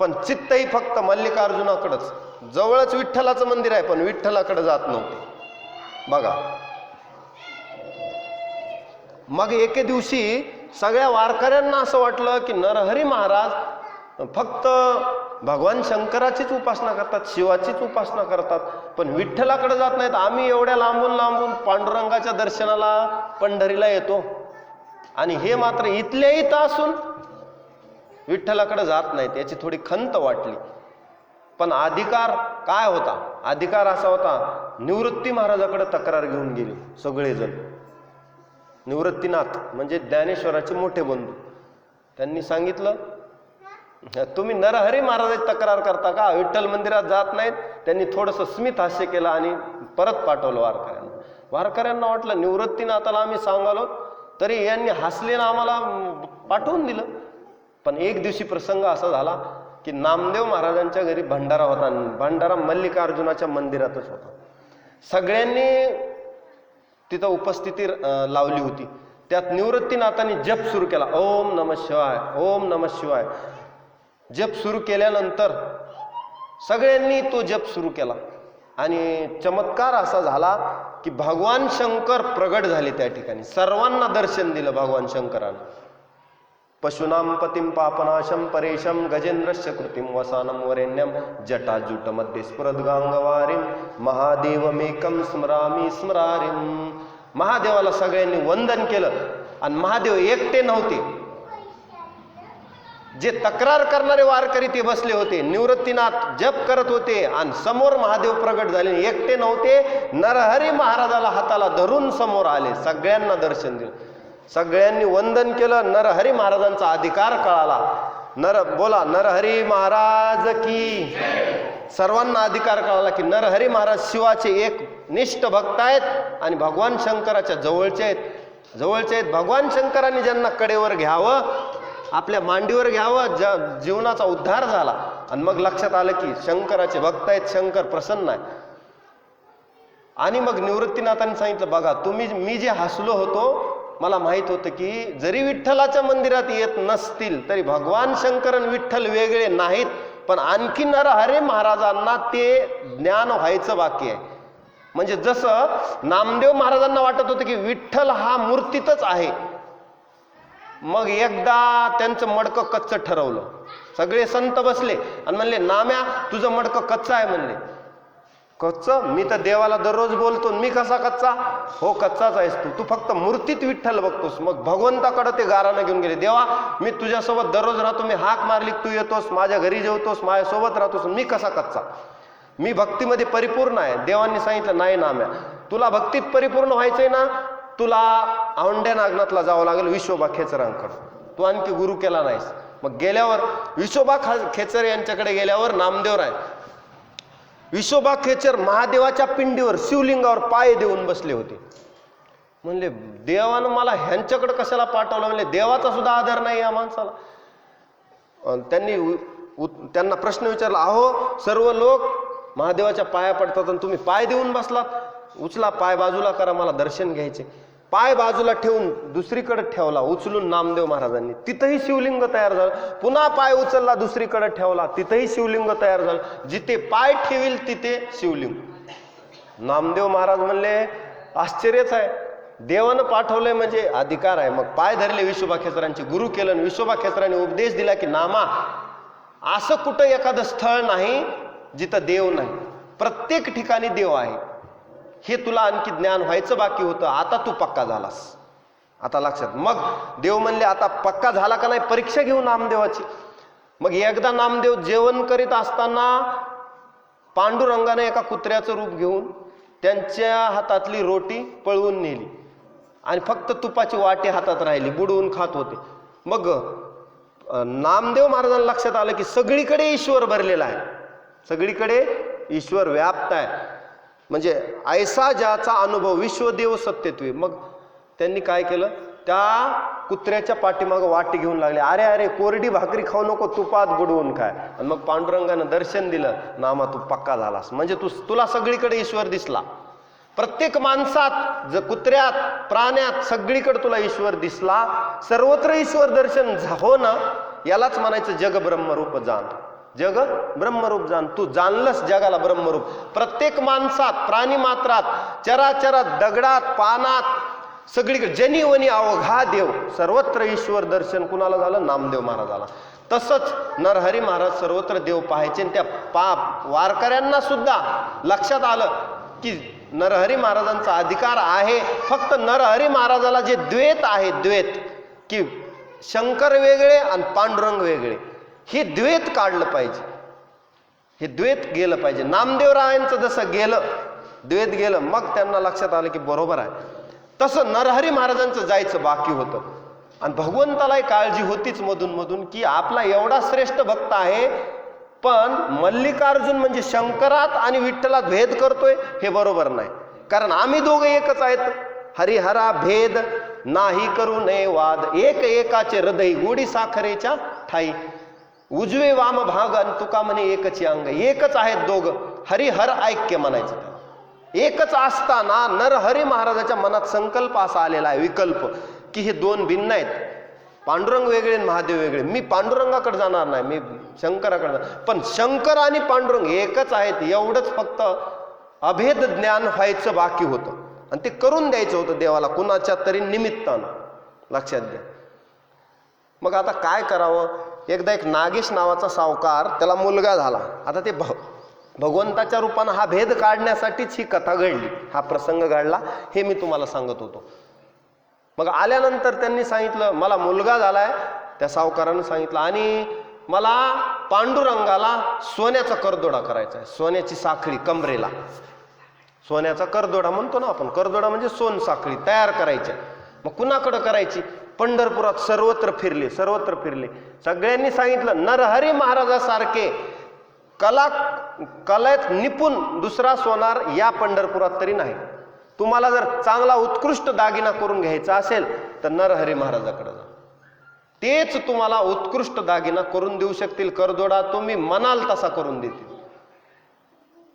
पण चित्तही फक्त मल्लिकार्जुनाकडंच. जवळच विठ्ठलाचं मंदिर आहे पण विठ्ठलाकडे जात नव्हते बघा. मग एके दिवशी सगळ्या वारकऱ्यांना असं वाटलं की नरहरी महाराज फक्त भगवान शंकराचीच उपासना करतात, शिवाचीच उपासना करतात, पण विठ्ठलाकडे जात नाहीत. आम्ही एवढ्या लांबून लांबून पांडुरंगाच्या दर्शनाला पंढरीला येतो आणि हे मात्र इथल्या इथं असून विठ्ठलाकडे जात नाहीत. याची थोडी खंत वाटली. पण अधिकार काय होता? अधिकार असा होता, निवृत्ती महाराजाकडे तक्रार घेऊन गेले सगळेजण. निवृत्तीनाथ म्हणजे ज्ञानेश्वराचे मोठे बंधू. त्यांनी सांगितलं, तुम्ही नरहरी महाराजाची तक्रार करता का? विठ्ठल मंदिरात जात नाहीत. त्यांनी थोडंसं स्मित हास्य केलं आणि परत पाठवलं वारकऱ्यांना. वारकऱ्यांना वाटलं निवृत्तीनाथाला आम्ही सांगालो तरी यांनी हसले ना आम्हाला पाठवून दिलं. पण एक दिवशी प्रसंग असा झाला की नामदेव महाराजांच्या घरी भंडारा होता. भंडारा मल्लिकार्जुनाच्या मंदिरातच होता. सगळ्यांनी तिथं उपस्थिती लावली होती. त्यात निवृत्तीनाथांनी जप सुरू केला, ओम नमः शिवाय, ओम नमः शिवाय. जप सुरू केल्यानंतर सगळ्यांनी तो जप सुरू केला आणि चमत्कार असा झाला की भगवान शंकर प्रगट झाले त्या ठिकाणी. सर्वांना दर्शन दिलं भगवान शंकरानं. पशूनाम पतिम पापनाशम परेशम गजेंद्रस्य कृतिम वसानम वरेण्यम जटाजूट मध्ये स्फुरद्गांगवारिम महादेवमेकम स्मरामी स्मरारिम. महादेवाला सगळ्यांनी वंदन केलं. आणि महादेव एकटे नव्हते, जे तक्रार करणारे वारकरी ते बसले होते. निवृत्तीनाथ जप करत होते आणि समोर महादेव प्रगट झाले. एकटे नव्हते, नरहरी महाराजाला हाताला धरून समोर आले. सगळ्यांना दर्शन दिलं, सगळ्यांनी वंदन केलं. नरहरी महाराजांचा अधिकार कळाला. बोला नरहरी महाराज की. सर्वांना अधिकार कळाला की नरहरी महाराज शिवाचे एक निष्ठ भक्त आहेत आणि भगवान शंकराच्या जवळचे आहेत. भगवान शंकरांनी ज्यांना कडेवर घ्यावं, आपल्या मांडीवर घ्यावं, जीवनाचा उद्धार झाला. आणि मग लक्षात आलं की शंकराचे भक्त आहेत, शंकर प्रसन्न आहे. आणि मग निवृत्तीनाथांनी सांगितलं, बघा मी जे हसलो होतो, मला माहित होतं की जरी विठ्ठलाच्या मंदिरात येत नसतील तरी भगवान शंकर आणि विठ्ठल वेगळे नाहीत. पण आणखी नरहरी महाराजांना ते ज्ञान व्हायचं बाकी आहे. म्हणजे जसं नामदेव महाराजांना वाटत होतं की विठ्ठल हा मूर्तीतच आहे. मग एकदा त्यांचं मडकं कच्चं ठरवलं. सगळे संत बसले आणि म्हणले, नाम्या तुझं मडकं कच्चं आहे. म्हणले, कच्चं? मी तर देवाला दररोज बोलतो, मी कसा कच्चा? हो कच्चाच आहेस तू फक्त मूर्तीत विठ्ठल बघतोस. मग भगवंताकडे ते गारानं घेऊन गेले. देवा मी तुझ्यासोबत दररोज राहतो, मी हाक मारली तू येतोस, माझ्या घरी जेवतोस, माझ्यासोबत राहतोस, मी कसा कच्चा? मी भक्तीमध्ये परिपूर्ण आहे. देवांनी सांगितलं, नाही नाम्या, तुला भक्तीत परिपूर्ण व्हायचंय ना, तुला औंढ्या नागनाथला जावं लागेल विश्वोबा खेचरांकडे. तू आणखी गुरु केला नाहीस. मग गेल्यावर विश्वोबा खेचर यांच्याकडे गेल्यावर नामदेवराय विश्वोबा खेचर महादेवाच्या पिंडीवर शिवलिंगावर पाय देऊन बसले होते. म्हणले, देवानं मला ह्यांच्याकडे कशाला पाठवलं? म्हणले, देवाचा सुद्धा आदर नाही या माणसाला. त्यांना प्रश्न विचारला, अहो सर्व लोक महादेवाच्या पाया पडतात आणि तुम्ही पाय देऊन बसलात, उचला पाय बाजूला करा, मला दर्शन घ्यायचे. पाय बाजूला ठेवून दुसरीकडे ठेवला, उचलून नामदेव महाराजांनी, तिथंही शिवलिंग तयार झालं. पुन्हा पाय उचलला, दुसरीकडे ठेवला, तिथंही शिवलिंग तयार झालं. जिथे पाय ठेवील तिथे शिवलिंग. नामदेव महाराज म्हणले आश्चर्यच आहे, देवानं पाठवलंय म्हणजे अधिकार आहे. मग पाय धरले विश्वभा खेचरांचे, गुरु केलं. विश्वभा खेचरांनी उपदेश दिला की नामा, असं कुठं एखादं स्थळ नाही जिथं देव नाही, प्रत्येक ठिकाणी देव आहे. हे तुला आणखी ज्ञान व्हायचं बाकी होतं, आता तू पक्का झालास, आता लक्षात. मग देव म्हणले आता पक्का झाला का नाही, परीक्षा घेऊ नामदेवाची. मग एकदा नामदेव जेवण करीत असताना पांडुरंगाने एका कुत्र्याचं रूप घेऊन त्यांच्या हातातली रोटी पळवून नेली आणि फक्त तुपाची वाटी हातात राहिली, बुडवून खात होते. मग नामदेव महाराजांना लक्षात आलं की सगळीकडे ईश्वर भरलेला आहे, सगळीकडे ईश्वर व्याप्त आहे. म्हणजे ऐसा ज्याचा अनुभव विश्वदेव सत्यत्वे. मग त्यांनी काय केलं, त्या कुत्र्याच्या पाठीमागं वाटी घेऊन लागले. अरे अरे, कोरडी भाकरी खाऊ नको, तुपात बुडवून खाय. आणि मग पांडुरंगानं दर्शन दिलं, नामा तू पक्का झालास. म्हणजे तुला सगळीकडे ईश्वर दिसला. प्रत्येक माणसात, कुत्र्यात, प्राण्यात, सगळीकडे तुला ईश्वर दिसला. सर्वत्र ईश्वर दर्शन हो ना, यालाच म्हणायचं जग ब्रह्मरूप जाण. जग ब्रह्मरूप जाण. तू जाणलंस जगाला ब्रह्मरूप. प्रत्येक माणसात, प्राणी मात्रात, चराचरात, दगडात, पानात, सगळीकडे जनीवनी अवघा देव. सर्वत्र ईश्वर दर्शन कुणाला झालं, नामदेव महाराजाला. तसंच नरहरी महाराज सर्वत्र देव पाहायचे. त्या वारकऱ्यांना सुद्धा लक्षात आलं की नरहरी महाराजांचा अधिकार आहे. फक्त नरहरी महाराजाला जे द्वैत आहे, द्वैत, की शंकर वेगळे आणि पांडुरंग वेगळे, हे द्वैत काढलं पाहिजे, हे द्वैत गेलं पाहिजे. नामदेवरायांचं जसं गेलं, द्वैत गेलं, मग त्यांना लक्षात आलं की बरोबर आहे. तसं नरहरी महाराजांचं जायचं बाकी होतं. आणि भगवंतालाही काळजी होतीच मधून मधून की आपला एवढा श्रेष्ठ भक्त आहे, पण मल्लिकार्जुन म्हणजे शंकरात आणि विठ्ठलात भेद करतोय, हे बरोबर नाही. कारण आम्ही दोघं एकच आहेत. हरिहरा भेद नाही करू नये वाद, एक एकाचे हृदय गोडी साखरेच्या ठाई. उजवे वाम भाग आणि तुका म्हणे एकच अंग. एकच आहेत दोघं, हरिहर ऐक्य म्हणायचं. एकच असताना नरहरी महाराजाच्या मनात संकल्प असा आलेला आहे, विकल्प, की हे दोन भिन्न आहेत. पांडुरंग वेगळे, महादेव वेगळे. मी पांडुरंगाकडे जाणार नाही, मी शंकराकडे जाणार. पण शंकर आणि पांडुरंग एकच आहेत, एवढंच फक्त अभेद ज्ञान व्हायचं बाकी होतं. आणि ते करून द्यायचं होतं देवाला कुणाच्या तरी निमित्तानं. लक्षात द्या. मग आता काय करावं. एकदा एक नागेश नावाचा सावकार, त्याला मुलगा झाला. आता ते भगवंताच्या रूपानं हा भेद काढण्यासाठीच ही कथा घडली, हा प्रसंग घडला, हे मी तुम्हाला सांगत होतो. मग आल्यानंतर त्यांनी सांगितलं मला मुलगा झालाय, त्या सावकारानं सांगितलं, आणि मला पांडुरंगाला सोन्याचा करदोडा करायचा आहे, सोन्याची साखळी कमरेला. सोन्याचा करदोडा म्हणतो ना आपण, करदोडा म्हणजे सोन साखळी तयार करायची. मग कुणाकडं करायची. पंढरपुरात सर्वत्र फिरले, सर्वत्र फिरले. सगळ्यांनी सांगितलं नरहरी महाराजासारखे कलेत निपुण दुसरा सोनार या पंढरपुरात तरी नाही. तुम्हाला जर चांगला उत्कृष्ट दागिना करून घ्यायचा असेल तर नरहरी महाराजाकडे जा, तेच तुम्हाला उत्कृष्ट दागिना करून देऊ शकतील. करदोडा तुम्ही म्हणाल तसा करून देतील.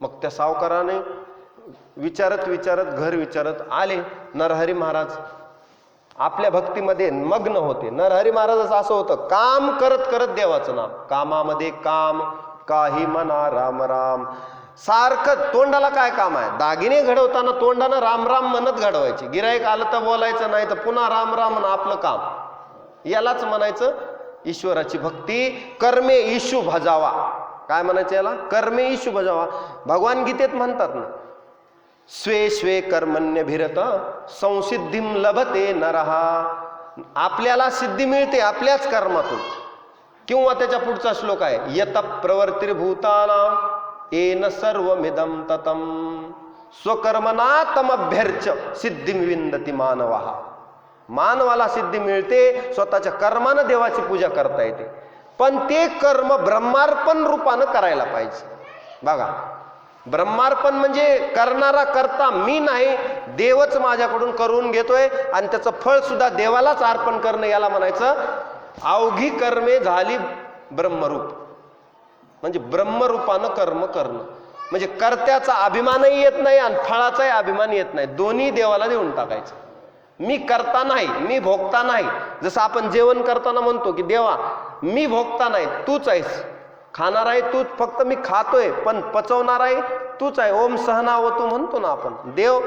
मग त्या सावकाराने विचारत विचारत घर विचारत आले. नरहरी महाराज आपल्या भक्तीमध्ये मग्न होते. नरहरी महाराजाचं असं होतं, काम करत करत देवाचं नाम, कामामध्ये काम, काही म्हणा राम राम. सारखं तोंडाला काय काम आहे, दागिने घडवताना तोंडानं राम राम म्हणत घडवायचे. गिराईक आलं तर बोलायचं नाही, तर पुन्हा राम राम म्हणून आपलं काम. यालाच म्हणायचं ईश्वराची भक्ती. कर्मे ईशू भजावा. काय म्हणायचं याला, कर्मे ईशू भजावा. भगवान गीतेत म्हणतात ना, स्वे स्वे कर्मण्यभिरत संसिद्धीम लभते नरहा. आपल्याला सिद्धी मिळते आपल्याच कर्मातून. किंवा त्याच्या पुढचा श्लोक आहे, यत प्रवर्तिर्भूताना येन सर्वमिदं ततं स्वकर्मणा तमभ्यर्च सिद्धिं विंदती मानवा. मानवाला सिद्धी मिळते, स्वतःच्या कर्मानं देवाची पूजा करता येते. पण ते कर्म ब्रह्मार्पण रूपानं करायला पाहिजे. बघा, ब्रह्मार्पण म्हणजे करणारा करता मी नाही, देवच माझ्याकडून करून घेतोय आणि त्याचं फळ सुद्धा देवालाच अर्पण करणं, याला म्हणायचं अवघी कर्मे झाली ब्रह्मरूप. म्हणजे ब्रह्मरूपानं कर्म करणं म्हणजे कर्त्याचा अभिमानही येत नाही आणि फळाचाही अभिमान येत नाही, दोन्ही देवाला देऊन टाकायचं. मी करता नाही, मी भोगता नाही. जसं आपण जेवण करताना म्हणतो की देवा मी भोगता नाही, तूच आहेस. खाणार आहे तूच, फक्त मी खातोय, पण पचवणार आहे तूच आहे. ओम सहनावतु म्हणतो ना आपण. देव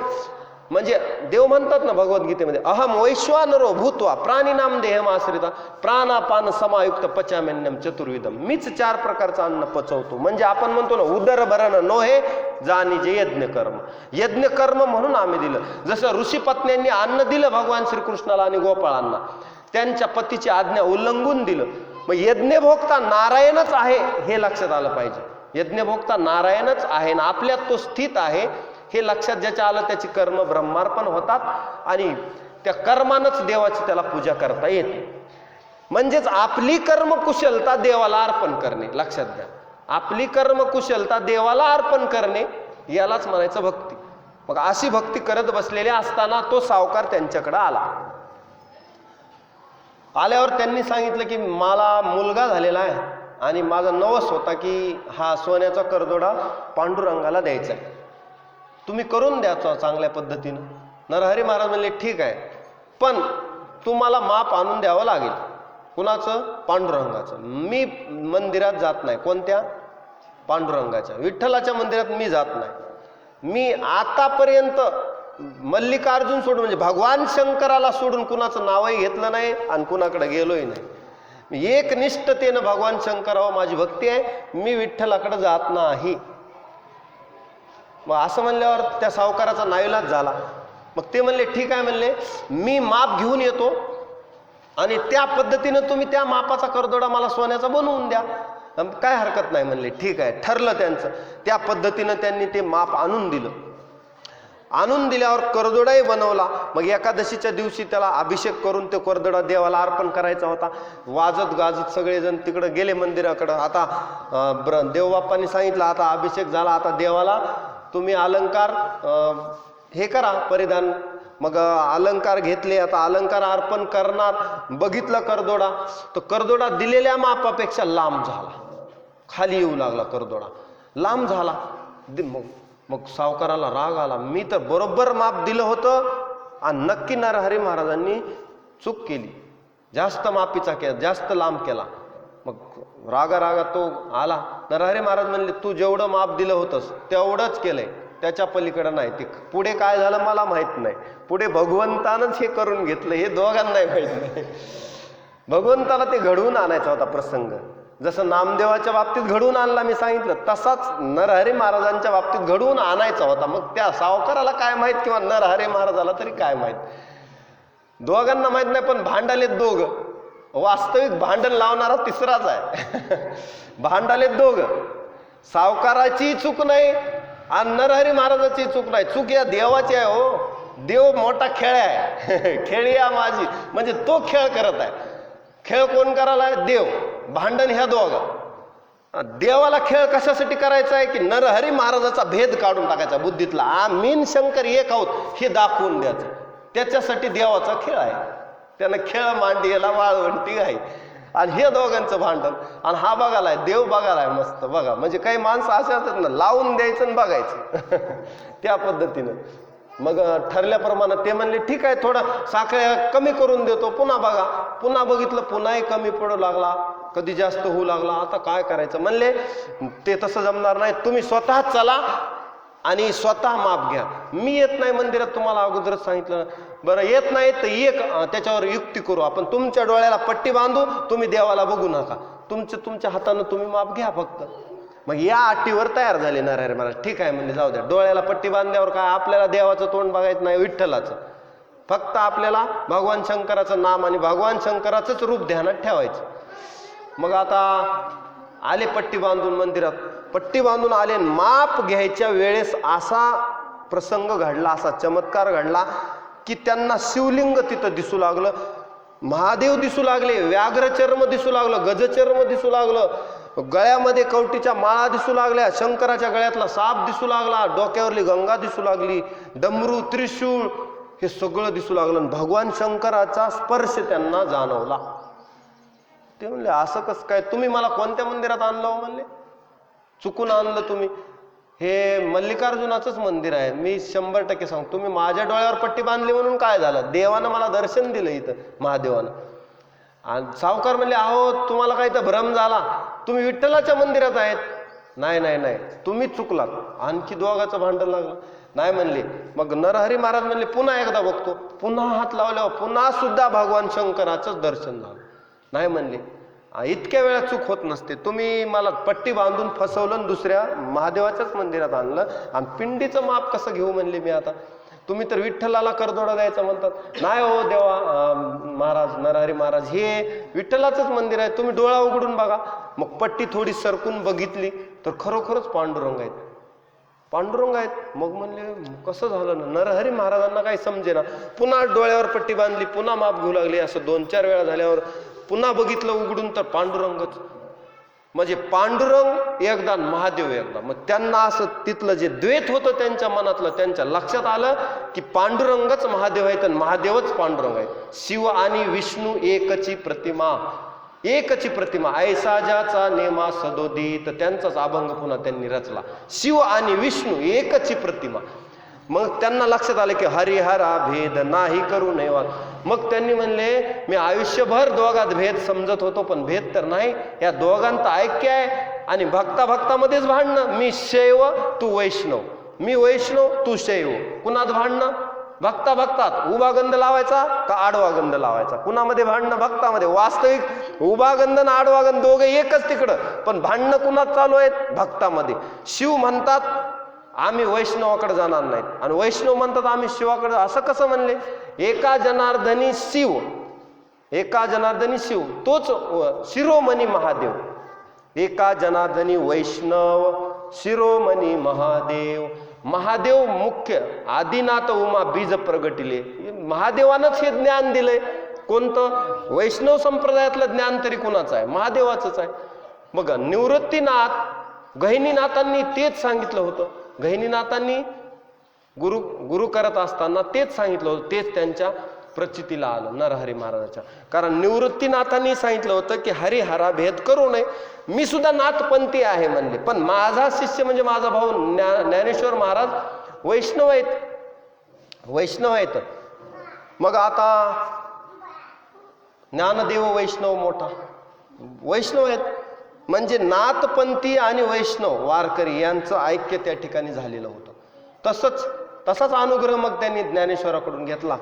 म्हणजे देव म्हणतात ना भगवद्गीतेमध्ये, अहम वैश्वानरो भूत्वा प्राणिनाम देहम आश्रिता प्राणापान समायुक्त पचाम्यन्नम चतुर्विधम. मीच 4 प्रकारचं अन्न पचवतो. म्हणजे आपण म्हणतो ना उदर भरण नोहे जाणीजे यज्ञ कर्म. यज्ञ कर्म म्हणून आम्ही दिलं. जसं ऋषीपत्न्यांनी अन्न दिलं भगवान श्रीकृष्णाला आणि गोपाळांना, त्यांच्या पतीची आज्ञा उल्लंघून दिलं. मग यज्ञभोक्ता नारायणच आहे हे लक्षात आलं पाहिजे. यज्ञभोक्ता नारायणच आहे ना आपल्यात तो स्थित आहे हे लक्षात ज्याच्या आलं त्याची कर्म ब्रह्मार्पण होतात आणि त्या कर्मानंच देवाची त्याला पूजा करता येते. म्हणजेच आपली कर्मकुशलता देवाला अर्पण करणे. लक्षात घ्या, आपली कर्मकुशलता देवाला अर्पण करणे यालाच म्हणायचं भक्ती. मग अशी भक्ती करत बसलेले असताना तो सावकार त्यांच्याकडे आला. आल्यावर त्यांनी सांगितलं की मला मुलगा झालेला आहे आणि माझा नवस होता की हा सोन्याचा करदोडा पांडुरंगाला द्यायचा आहे, तुम्ही करून द्याचा चांगल्या पद्धतीनं. नरहरी महाराज म्हणले ठीक आहे, पण तुम्हाला माप आणून द्यावं लागेल. कुणाचं? पांडुरंगाचं. मी मंदिरात जात नाही. कोणत्या? पांडुरंगाच्या. विठ्ठलाच्या मंदिरात मी जात नाही. मी आतापर्यंत मल्लिकार्जुन सोडून म्हणजे भगवान शंकराला सोडून कुणाचं नावही घेतलं नाही आणि कुणाकडे गेलोही नाही. एक निष्ठतेनं भगवान शंकरावर माझी भक्ती आहे, मी विठ्ठलाकडे जात नाही. मग असं म्हणल्यावर त्या सावकाराचा नाईलाज झाला. मग ते म्हणले ठीक आहे, म्हणले मी माप घेऊन येतो आणि त्या पद्धतीनं तुम्ही त्या मापाचा करदोडा मला सोन्याचा बनवून द्या, काय हरकत नाही. म्हणले ठीक आहे. ठरलं त्यांचं. त्या पद्धतीनं त्यांनी ते माप आणून दिलं. आणून दिल्यावर करदोडाही बनवला. मग एकादशीच्या दिवशी त्याला अभिषेक करून तो करदोडा देवाला अर्पण करायचा होता. वाजत गाजत सगळेजण तिकडे गेले मंदिराकडं. आता देवबाप्पांनी सांगितलं आता अभिषेक झाला, आता देवाला तुम्ही अलंकार हे करा परिधान. मग अलंकार घेतले. आता अलंकार अर्पण करणार. बघितलं करदोडा, तो करदोडा दिलेल्या मापापेक्षा लांब झाला, खाली येऊ लागला करदोडा, लांब झाला. मग सावकाराला राग आला, मी तर बरोबर माप दिलं होतं आणि नक्की नरहरी महाराजांनी चूक केली, जास्त मापीचा केला, जास्त लांब केला. मग रागा तो आला. नरहरी महाराज म्हणले तू जेवढं माप दिलं होतंस तेवढंच केलंय, त्याच्या पलीकडे नाही. ते पुढे काय झालं मला माहित नाही. पुढे भगवंतानंच हे करून घेतलं, हे दोघांनाही माहित नाही. भगवंताला ते घडवून आणायचा होता प्रसंग. जसं नामदेवाच्या बाबतीत घडवून आणला मी सांगितलं, तसाच नरहरी महाराजांच्या बाबतीत घडवून आणायचा होता. मग त्या सावकाराला काय माहित किंवा नरहरी महाराजाला तरी काय माहित, दोघांना माहित नाही. पण भांडालेत दोघं, वास्तविक भांडण लावणारा तिसराच आहे. भांडालेत दोघं, सावकाराची चूक नाही आणि नरहरी महाराजाची चूक नाही. चूक या देवाची आहे. हो, देव मोठा खेळ आहे. खेळी या माझी म्हणजे तो खेळ करत आहे. खेळ कोण करायला आहे? देव. भांडण ह्या दोघा. देवाला खेळ कशासाठी करायचा आहे की नरहरी महाराजाचा भेद काढून टाकायचा बुद्धीतला. आम्ही शंकर एक आहोत हे दाखवून द्यायचं, त्याच्यासाठी देवाचा खेळ आहे. त्यानं खेळ मांडीला वाळवंटी आहे आणि हे दोघांचं भांडण. आणि हा बघायलाय, देव बघायलाय मस्त. बघा म्हणजे काही माणसं असे असतात ना, लावून द्यायचं आणि बघायचं त्या पद्धतीनं. मग ठरल्याप्रमाणे ते म्हणले ठीक आहे, थोडं साखळ्या कमी करून देतो. पुन्हा बघा, पुन्हा बघितलं, पुन्हाही कमी पडू लागला, कधी जास्त होऊ लागला. आता काय करायचं? म्हणले ते तसं जमणार नाही, तुम्ही स्वतः चला आणि स्वतः माप घ्या. मी येत नाही मंदिरात, तुम्हाला अगोदरच सांगितलं. बरं येत नाही तर एक त्याच्यावर युक्ती करू आपण, तुमच्या डोळ्याला पट्टी बांधू, तुम्ही देवाला बघू नका, तुमच्या हातानं तुम्ही माप घ्या फक्त. मग या अटीवर तयार झाले नरहरी महाराज. ठीक आहे म्हणजे जाऊ द्या, डोळ्याला पट्टी बांधल्यावर काय आपल्याला देवाचं तोंड बघायचं नाही, विठ्ठलाचं. फक्त आपल्याला भगवान शंकराचं नाम आणि भगवान शंकराचंच रूप ध्यानात ठेवायचं. मग आता आले पट्टी बांधून मंदिरात, पट्टी बांधून आले. माप घ्यायच्या वेळेस असा प्रसंग घडला, असा चमत्कार घडला की त्यांना शिवलिंग तिथं दिसू लागलं, महादेव दिसू लागले, व्याघ्रचर्म दिसू लागलं, गजचर्म दिसू लागलं, गळ्यामध्ये कवटीच्या माळा दिसू लागल्या, शंकराच्या गळ्यातला साप दिसू लागला, डोक्यावरली गंगा दिसू लागली, डमरू, त्रिशूळ हे सगळं दिसू लागलं. भगवान शंकराचा स्पर्श त्यांना जाणवला. ते म्हणले असं कसं काय? तुम्ही मला कोणत्या मंदिरात आणलं? म्हणले चुकून आणलं तुम्ही. हे मल्लिकार्जुनाचंच मंदिर आहे. मी 100% सांगतो. तुम्ही माझ्या डोळ्यावर पट्टी बांधली म्हणून काय झालं, देवानं मला दर्शन दिलं इथं, महादेवानं. आणि सावकार म्हणले, अहो तुम्हाला काही तर भ्रम झाला, तुम्ही विठ्ठलाच्या मंदिरात आहेत. नाही नाही नाही, तुम्ही चुकलात. आणखी दोघाचं भांडण लागलं. नाही म्हणले. मग नरहरी महाराज म्हणले, पुन्हा एकदा बघतो. पुन्हा हात लावल्यावर पुन्हा सुद्धा भगवान शंकराचंच दर्शन झालं. नाही म्हणले, इतक्या वेळा चूक होत नसते. तुम्ही मला पट्टी बांधून फसवलं आणि दुसऱ्या महादेवाच्याच मंदिरात आणलं, आणि पिंडीचं माप कसं घेऊ म्हणले मी आता. तुम्ही तर विठ्ठलाला करदोडा द्यायचा म्हणतात. नाही हो देवा महाराज, नरहरी महाराज, हे विठ्ठलाचंच मंदिर आहे, तुम्ही डोळा उघडून बघा. मग पट्टी थोडी सरकून बघितली तर खरोखरच पांडुरंग आहेत, पांडुरंग आहेत. मग म्हणले कसं झालं ना, नरहरी महाराजांना काही समजेना. पुन्हा डोळ्यावर पट्टी बांधली, पुन्हा माप घेऊ लागली. असं 2-4 वेळा झाल्यावर पुन्हा बघितलं उघडून तर पांडुरंगच. म्हणजे पांडुरंग एकदा, महादेव एकदा. मग त्यांना असं तिथलं जे द्वैत होतं त्यांच्या मनातलं, त्यांच्या लक्षात आलं की पांडुरंगच महादेव आहेत आणि महादेवच पांडुरंग आहेत. शिव आणि विष्णू एकची प्रतिमा, एकची प्रतिमा, ऐसा ज्याचा नेमा सदोदित. त्यांचाच अभंग पुन्हा त्यांनी रचला. शिव आणि विष्णू एकची प्रतिमा. मग त्यांना लक्षात आलं की हरिहरा भेद नाही करू नये. मग त्यांनी म्हणले, मी आयुष्यभर दोघात भेद समजत होतो, पण भेद तर नाही, या दोघांत ऐक्य आहे. आणि भक्ता भक्तामध्येच भांडणं. मी शैव तू वैष्णव, मी वैष्णव तू शैव. कुणात भांडणं? भक्ता भक्तात. उभा गंध लावायचा का आडवा गंध लावायचा? कुणामध्ये भांडणं? भक्तामध्ये. वास्तविक उभा गंध आणि आडवा गंध दोघे एकच तिकडं, पण भांडणं कुणात चालू आहेत? भक्तामध्ये. शिव म्हणतात आम्ही वैष्णवाकडे जाणार नाहीत, आणि वैष्णव म्हणतात आम्ही शिवाकडे. असं कसं म्हणले? एका जनार्दनी शिव, एका जनार्दनी शिव, तोच शिरोमणी महादेव. एका जनार्दनी वैष्णव, शिरोमणी महादेव. महादेव मुख्य, आदिनाथ उमा बीज प्रगटिले. महादेवानंच हे ज्ञान दिलंय. कोणतं? वैष्णव संप्रदायातलं ज्ञान तरी कुणाचं आहे? महादेवाचंच आहे. बघा, निवृत्तीनाथ गहिनीनाथांनी तेच सांगितलं होतं. गहिनीनाथांनी गुरु करत असताना तेच सांगितलं होतं, तेच त्यांच्या प्रचितीला आलं नरहरी महाराजाच्या. कारण निवृत्तीनाथांनी सांगितलं होतं की हरिहरा भेद करू नये. मी सुद्धा नाथपंथी आहे म्हणले, पण माझा शिष्य म्हणजे माझा भाऊ ज्ञानेश्वर महाराज वैष्णव आहेत, वैष्णव आहेत. मग आता ज्ञानदेव वैष्णव मोठा, वैष्णव आहेत. म्हणजे नाथपंथी आणि वैष्णव वारकरी यांचं ऐक्य त्या ठिकाणी झालेलं होतं. तसाच अनुग्रह मग त्यांनी ज्ञानेश्वराकडून घेतला.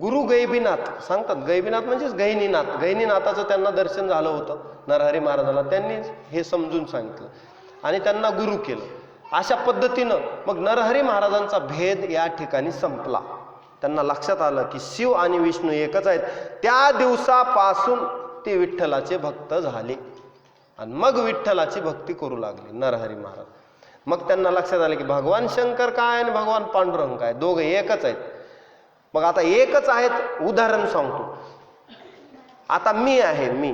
गुरु गैबीनाथ सांगतात, गैबीनाथ म्हणजेच गहिनीनाथ. गहिनीनाथाचं त्यांना दर्शन झालं होतं नरहरी महाराजांना. त्यांनी हे समजून सांगितलं आणि त्यांना गुरु केलं. अशा पद्धतीनं मग नरहरी महाराजांचा भेद या ठिकाणी संपला. त्यांना लक्षात आलं की शिव आणि विष्णू एकच आहेत. त्या दिवसापासून ते विठ्ठलाचे भक्त झाले आणि मग विठ्ठलाची भक्ती करू लागले नरहरी महाराज. मग त्यांना लक्षात आलं की भगवान शंकर काय आणि भगवान पांडुरंग काय, दोघे एकच आहेत. मग आता एकच आहेत. उदाहरण सांगतो. आता मी आहे, मी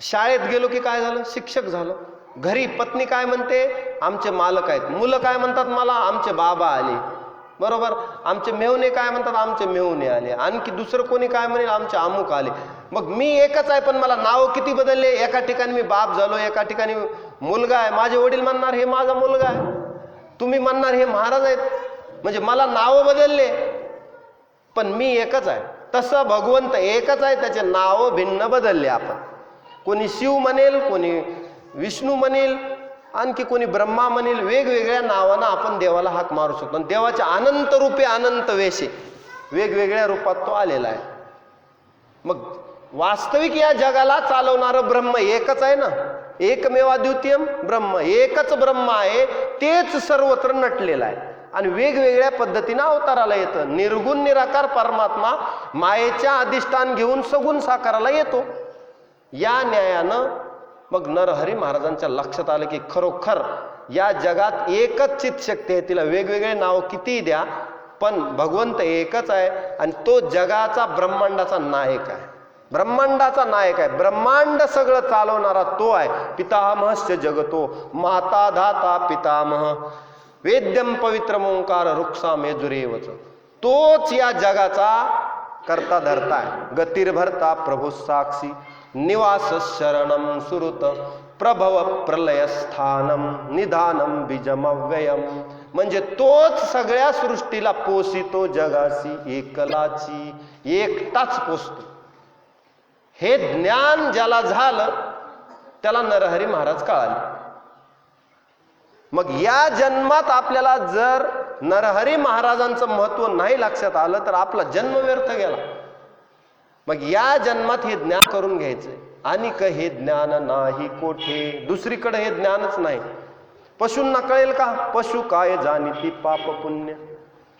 शाळेत गेलो की काय झालं? शिक्षक झालो. घरी पत्नी काय म्हणते? आमचे मालक आहेत. मुलं काय म्हणतात मला? आमचे बाबा आले. बरोबर. आमचे मेहुणे काय म्हणतात? आमचे मेहुणे आले. आणखी दुसरं कोणी काय म्हणेल? आमचे अमुक आले. मग मी एकच आहे, पण मला नाव किती बदलले. एका ठिकाणी मी बाप झालो, एका ठिकाणी मुलगा आहे. माझे वडील म्हणणार हे माझा मुलगा आहे, तुम्ही म्हणणार हे महाराज आहेत. म्हणजे मला नाव बदलले, पण मी एकच आहे. तसं भगवंत एकच आहे, त्याचे नाव भिन्न बदलले. आपण कोणी शिव म्हणेल, कोणी विष्णू म्हणेल, आणखी कोणी ब्रह्मा म्हणेल. वेगवेगळ्या नावानं आपण देवाला हाक मारू शकतो. आणि देवाच्या अनंत रूपे अनंत वेशे, वेगवेगळ्या रूपात तो आलेला आहे. मग वास्तविक या जगाला चालवणारं ब्रह्म एकच आहे ना. एकमेवाद्वितीयम ब्रह्म, एकच ब्रह्म आहे. तेच सर्वत्र नटलेलं आहे आणि वेगवेगळ्या पद्धतीनं अवताराला येतं. निर्गुण निराकार परमात्मा मायेच्या अधिष्ठान घेऊन सगुण साकाराला येतो. या न्यायानं मग नरहरी महाराजांच्या लक्षात आलं की खरोखर या जगात एकच चित शक्ती आहे. तिला वेगवेगळे नाव किती द्या, पण भगवंत एकच आहे आणि तो जगाचा ब्रह्मांडाचा नायक आहे. ब्रह्मांडाचा नायक आहे. ब्रह्मांड सगळं चालवणारा तो आहे. पितामहश्च जगतो, माता धाता पितामह, वेद्यम पवित्रम ओंकार रुक्षा मेजुरेवच. तोच या जगाचा करता धरता आहे. गतिर्भरता प्रभू साक्षी, निवास शरणम सुरुत, प्रभव प्रलय स्थानम निधानम बीजमव्ययम, म्हणजे तोच सगळ्या सृष्टीला पोसितो जगासी एकलाची, एकटाच पोसतो. हे ज्ञान ज्याला झालं त्याला नरहरी महाराज कळाले. मग या जन्मात आपल्याला जर नरहरी महाराजांचं महत्व नाही लक्षात आलं तर आपला जन्म व्यर्थ गेला. मग या जन्मात हे ज्ञान करून घ्यायचंय. आणि हे ज्ञान नाही कोठे, दुसरीकडे हे ज्ञानच नाही. पशूंना कळेल का? पशु काय जाणीती पाप पुण्य,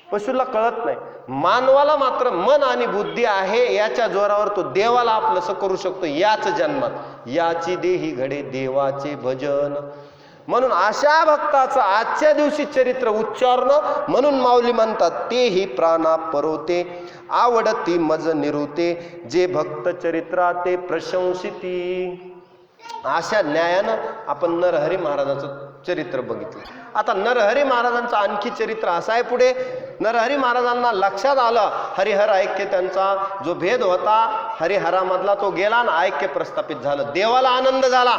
पशुला कळत नाही. मानवाला मात्र मन आणि बुद्धी आहे, याच्या जोरावर तो देवाला आपलंसं करू शकतो याच जन्मात. याची देही घडे देवाचे भजन. म्हणून अशा भक्ताचं आजच्या दिवशी चरित्र उच्चारणं, म्हणून माऊली म्हणतात तेही प्राणा परोते आवडती मज निरुते, जे भक्त चरित्रा ते प्रशंसिती. अशा न्यायानं आपण नरहरी महाराजांचं चरित्र बघितलं. आता नरहरी महाराजांचं आणखी चरित्र असं आहे पुढे. नरहरी महाराजांना लक्षात आलं हरिहर ऐक्य, त्यांचा जो भेद होता हरिहरामधला तो गेला आणि ऐक्य प्रस्थापित झालं. देवाला आनंद झाला.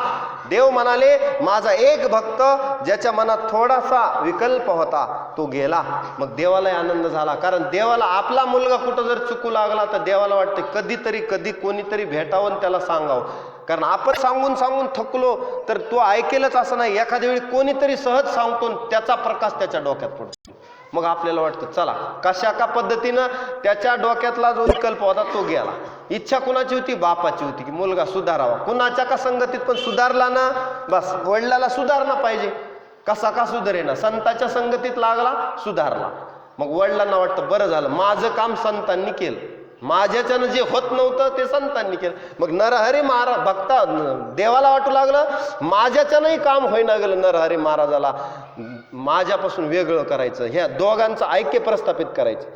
देव म्हणाले माझा एक भक्त ज्याच्या मनात थोडासा विकल्प होता तो गेला. मग देवालाही आनंद झाला. कारण देवाला आपला मुलगा कुठं जर चुकू लागला तर देवाला वाटते कधी कोणीतरी भेटावं त्याला सांगावं. कारण आपण सांगून सांगून थकलो तर तो ऐकेलच असं नाही. एखाद्या वेळी कोणीतरी सहज सांगतो त्याचा प्रकाश त्याच्या डोक्यात पडतो. मग आपल्याला वाटतं चला कशा का पद्धतीनं त्याच्या डोक्यातला जो विकल्प होता तो गेला. इच्छा कुणाची होती? बापाची होती की मुलगा सुधारावा. कुणाच्या का संगतीत पण सुधारला ना, बस वडिलाला सुधारणं पाहिजे. कसा का सुधारेना, संतांच्या संगतीत लागला सुधारला. मग वडिलांना वाटतं बरं झालं माझं काम संतांनी केलं, माझ्याच्यानं जे होत नव्हतं ते संतांनी केलं. मग नरहरी महाराज भक्ता देवाला वाटू लागलं माझ्याच्यानंही काम होईना गेलं नरहरी महाराजाला, माझ्यापासून वेगळं करायचं, ह्या दोघांचं ऐक्य प्रस्थापित करायचं.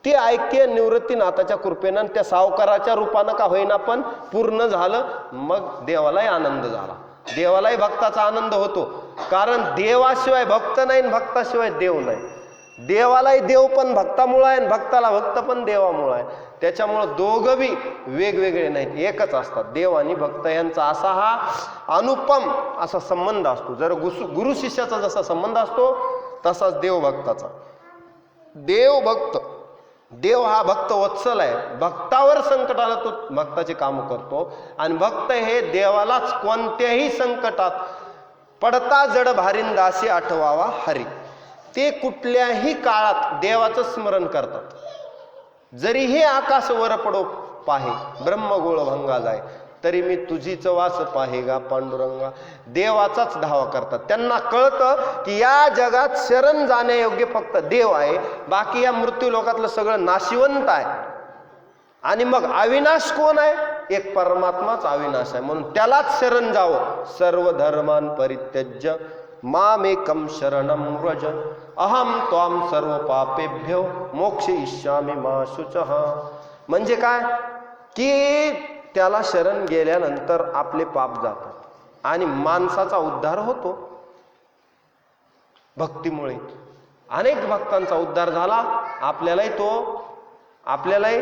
ते ऐक्य निवृत्तीनाथाच्या कृपेनं त्या सावकाराच्या रूपानं का होईना पण पूर्ण झालं. मग देवालाही आनंद झाला. देवालाही भक्ताचा आनंद होतो. कारण देवाशिवाय भक्त नाही, भक्ताशिवाय देव नाही. देवालाही देव पण भक्तामुळं आहे आणि भक्ताला भक्त पण देवामुळं आहे. त्याच्यामुळं दोघं बी वेगवेगळे नाहीत, एकच असतात. देव आणि भक्त यांचा असा हा अनुपम असा संबंध असतो. जर गुरु शिष्याचा जसा संबंध असतो तसाच देव भक्ताचा. देव भक्त, देव हा भक्त वत्सल आहे. भक्तावर संकट आलं तो भक्ताचे काम करतो. आणि भक्त हे देवालाच कोणत्याही संकटात पडता जड भारिंदासी आठवावा हरी. ते कुठल्याही काळात देवाचं स्मरण करतात. जरी हे आकाश वर पडो पाहे ब्रह्मगोळ भंगा जाय, तरी मी तुझीच वास पाहेगा पांडुरंगा. देवाचाच धावा करतात. त्यांना कळतं की या जगात शरण जाण्यायोग्य फक्त देव आहे, बाकी या मृत्यू लोकातलं सगळं नाशिवंत आहे. आणि मग अविनाश कोण आहे? एक परमात्माच अविनाश आहे. म्हणून त्यालाच शरण जावं. सर्व धर्मान परित्यज्य मामेकम शरणम व्रज अहम त्वाम सर्व पापेभ्यो मोक्षयिष्यामि मा शुचः. म्हणजे काय की त्याला शरण गेल्यानंतर आपले पाप जातात आणि माणसाचा उद्धार होतो भक्तीमुळे. अनेक भक्तांचा उद्धार झाला. आपल्यालाही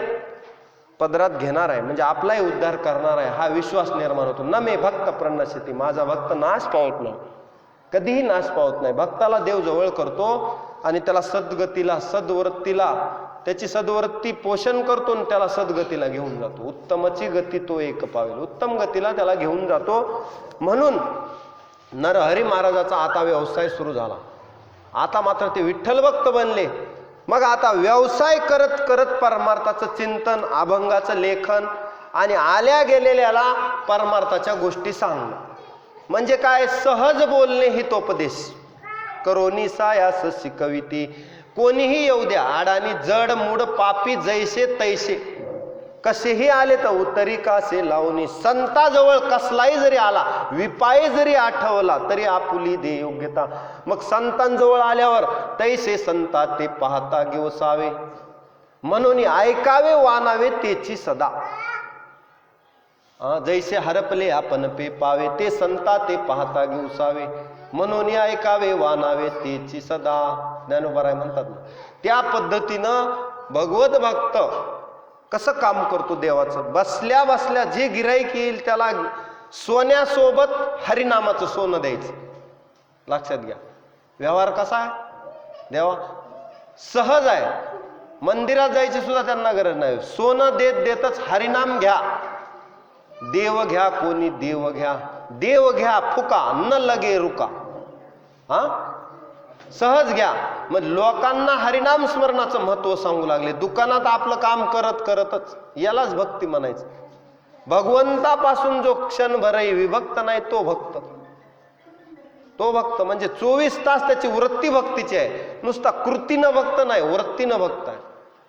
पदरात घेणार आहे, म्हणजे आपलाही उद्धार करणार आहे हा विश्वास निर्माण होतो. न मे भक्त प्रणश्यती, माझा भक्त नाश पावत नाही, कधीही नाश पावत नाही. भक्ताला देव जवळ करतो आणि त्याला सद्गतीला सद्वृत्तीला त्याची सद्वृत्ती पोषण करतो आणि त्याला सद्गतीला घेऊन जातो. उत्तमची गती तो एक पावेल, उत्तम गतीला त्याला घेऊन जातो. म्हणून नरहरी महाराजाचा आता व्यवसाय सुरू झाला. आता मात्र ते विठ्ठल भक्त बनले. मग आता व्यवसाय करत करत परमार्थाचं चिंतन, अभंगाचं लेखन आणि आल्या गेलेल्याला परमार्थाच्या गोष्टी सांगणं. म्हणजे काय? सहज बोलणे हितोपदेश करोनी सायास शिकविती. कोणीही येऊ द्या, अडाणी जड मूड पापी जैसे तैसे, कसेही आले तर उतरी कासे लावणी. संताजवळ कसलाही जरी आला, विपाई जरी आठवला तरी आपुली दे योग्यता. मग संतांजवळ आल्यावर तैसे संता ते पाहता घेवसावे, म्हणून ऐकावे वानावे तेची सदा. जैसे हरपले आपण पे पावे, ते संता ते पाहता घेवसावे, म्हणून ऐकावे वानावे तेची सदा. ज्ञानोबराय म्हणतात ना, त्या पद्धतीनं भगवत भक्त कसं काम करतो देवाचं. बसल्या बसल्या जे गिऱ्हाईक येईल त्याला सोन्यासोबत हरिनामाचं सोनं द्यायचं. लक्षात घ्या. व्यवहार कसा आहे देवा? सहज आहे. मंदिरात जायची सुद्धा त्यांना गरज नाही. सोनं देत देतच हरिनाम घ्या. देव घ्या कोणी देव घ्या, देव घ्या फुका न लगे रुका. हा, सहज घ्या. मग लोकांना हरिनाम स्मरणाचं महत्व सांगू लागले. दुकानात आपलं काम करत करतच. यालाच भक्ती म्हणायचं. भगवंतापासून जो क्षणभरही विभक्त नाही तो भक्त. तो भक्त म्हणजे 24 तास त्याची वृत्ती भक्तीची आहे. नुसता कृतीनं भक्त नाही, वृत्तीनं भक्त आहे.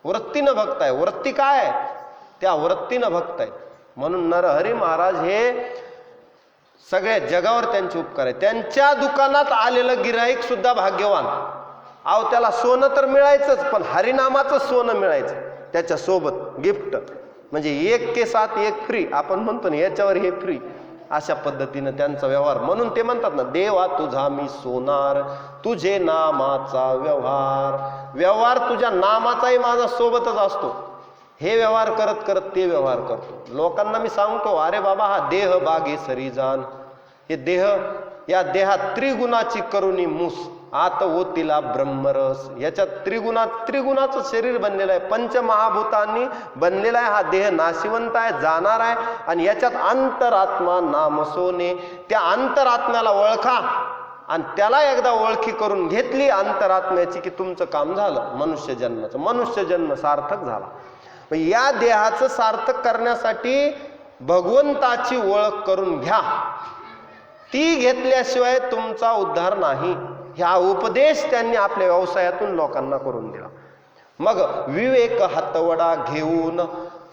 वृत्तीनं भक्त आहे. वृत्ती काय आहे? त्या वृत्तीनं भक्त आहे. म्हणून नरहरी महाराज हे सगळ्या जगावर त्यांचे उपकार आहे. त्यांच्या दुकानात आलेलं गिराईक सुद्धा भाग्यवान. अहो त्याला सोनं तर मिळायचंच, पण हरिनामाचं सोनं मिळायचं त्याच्या सोबत गिफ्ट. म्हणजे 1 के 7 1 फ्री आपण म्हणतो ना, याच्यावर हे फ्री. अशा पद्धतीनं त्यांचा व्यवहार. म्हणून ते म्हणतात ना, देवा तुझा मी सोनार तुझे नामाचा व्यवहार. व्यवहार तुझ्या नामाचाही माझा सोबतच असतो. हे व्यवहार करत करत ते व्यवहार करतो. लोकांना मी सांगतो, अरे बाबा हा देह बागे सरी जाण. हे देह, या देहात त्रिगुणाची करुणी मूस आत ओतीला ब्रह्मरस. याच्यात त्रिगुणाचं शरीर बनलेलं आहे. पंचमहाभूतांनी बनलेला आहे. हा देह नाशिवंत आहे, जाणार आहे. आणि याच्यात अंतरात्मा नाम सोने. त्या अंतरात्म्याला ओळखा आणि त्याला एकदा ओळखी करून घेतली अंतरात्म्याची की तुमचं काम झालं. मनुष्य जन्माचं, मनुष्य जन्म सार्थक झाला. या देहाचं सार्थक करण्यासाठी भगवंताची ओळख करून घ्या. ती घेतल्याशिवाय तुमचा उद्धार नाही. ह्या उपदेश त्यांनी आपल्या व्यवसायातून लोकांना करून दिला. मग विवेक हातवडा घेऊन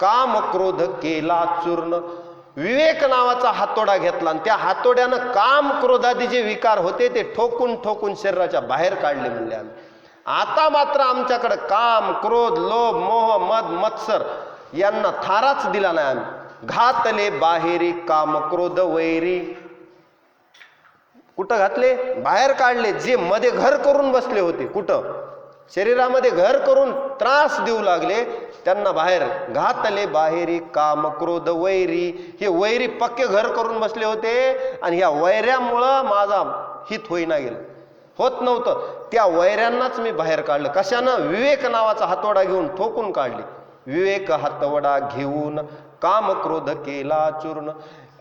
काम क्रोध केला चूर्ण. विवेक नावाचा हातोडा घेतला आणि त्या हातोड्यानं काम क्रोधादी जे विकार होते ते ठोकून ठोकून शरीराच्या बाहेर काढले म्हणले आम्ही. आता मात्र आमच्याकडे काम क्रोध लोभ मोह मद मत्सर यांना थाराच दिला नाही आम्ही. घातले बाहेरी काम क्रोध वैरी. कुठं घातले? बाहेर काढले. जे मध्ये घर करून बसले होते, कुठं? शरीरामध्ये घर करून त्रास देऊ लागले, त्यांना बाहेर. घातले बाहेरी काम क्रोध वैरी. हे वैरी पक्के घर करून बसले होते आणि ह्या वैऱ्यामुळं माझा हित होईना गेलं, होत नव्हतं. त्या वैऱ्यांनाच मी बाहेर काढलं. कशानं? विवेक नावाचा हातोडा घेऊन ठोकून काढली. विवेक हातवडा घेऊन काम क्रोध केला चूर्ण.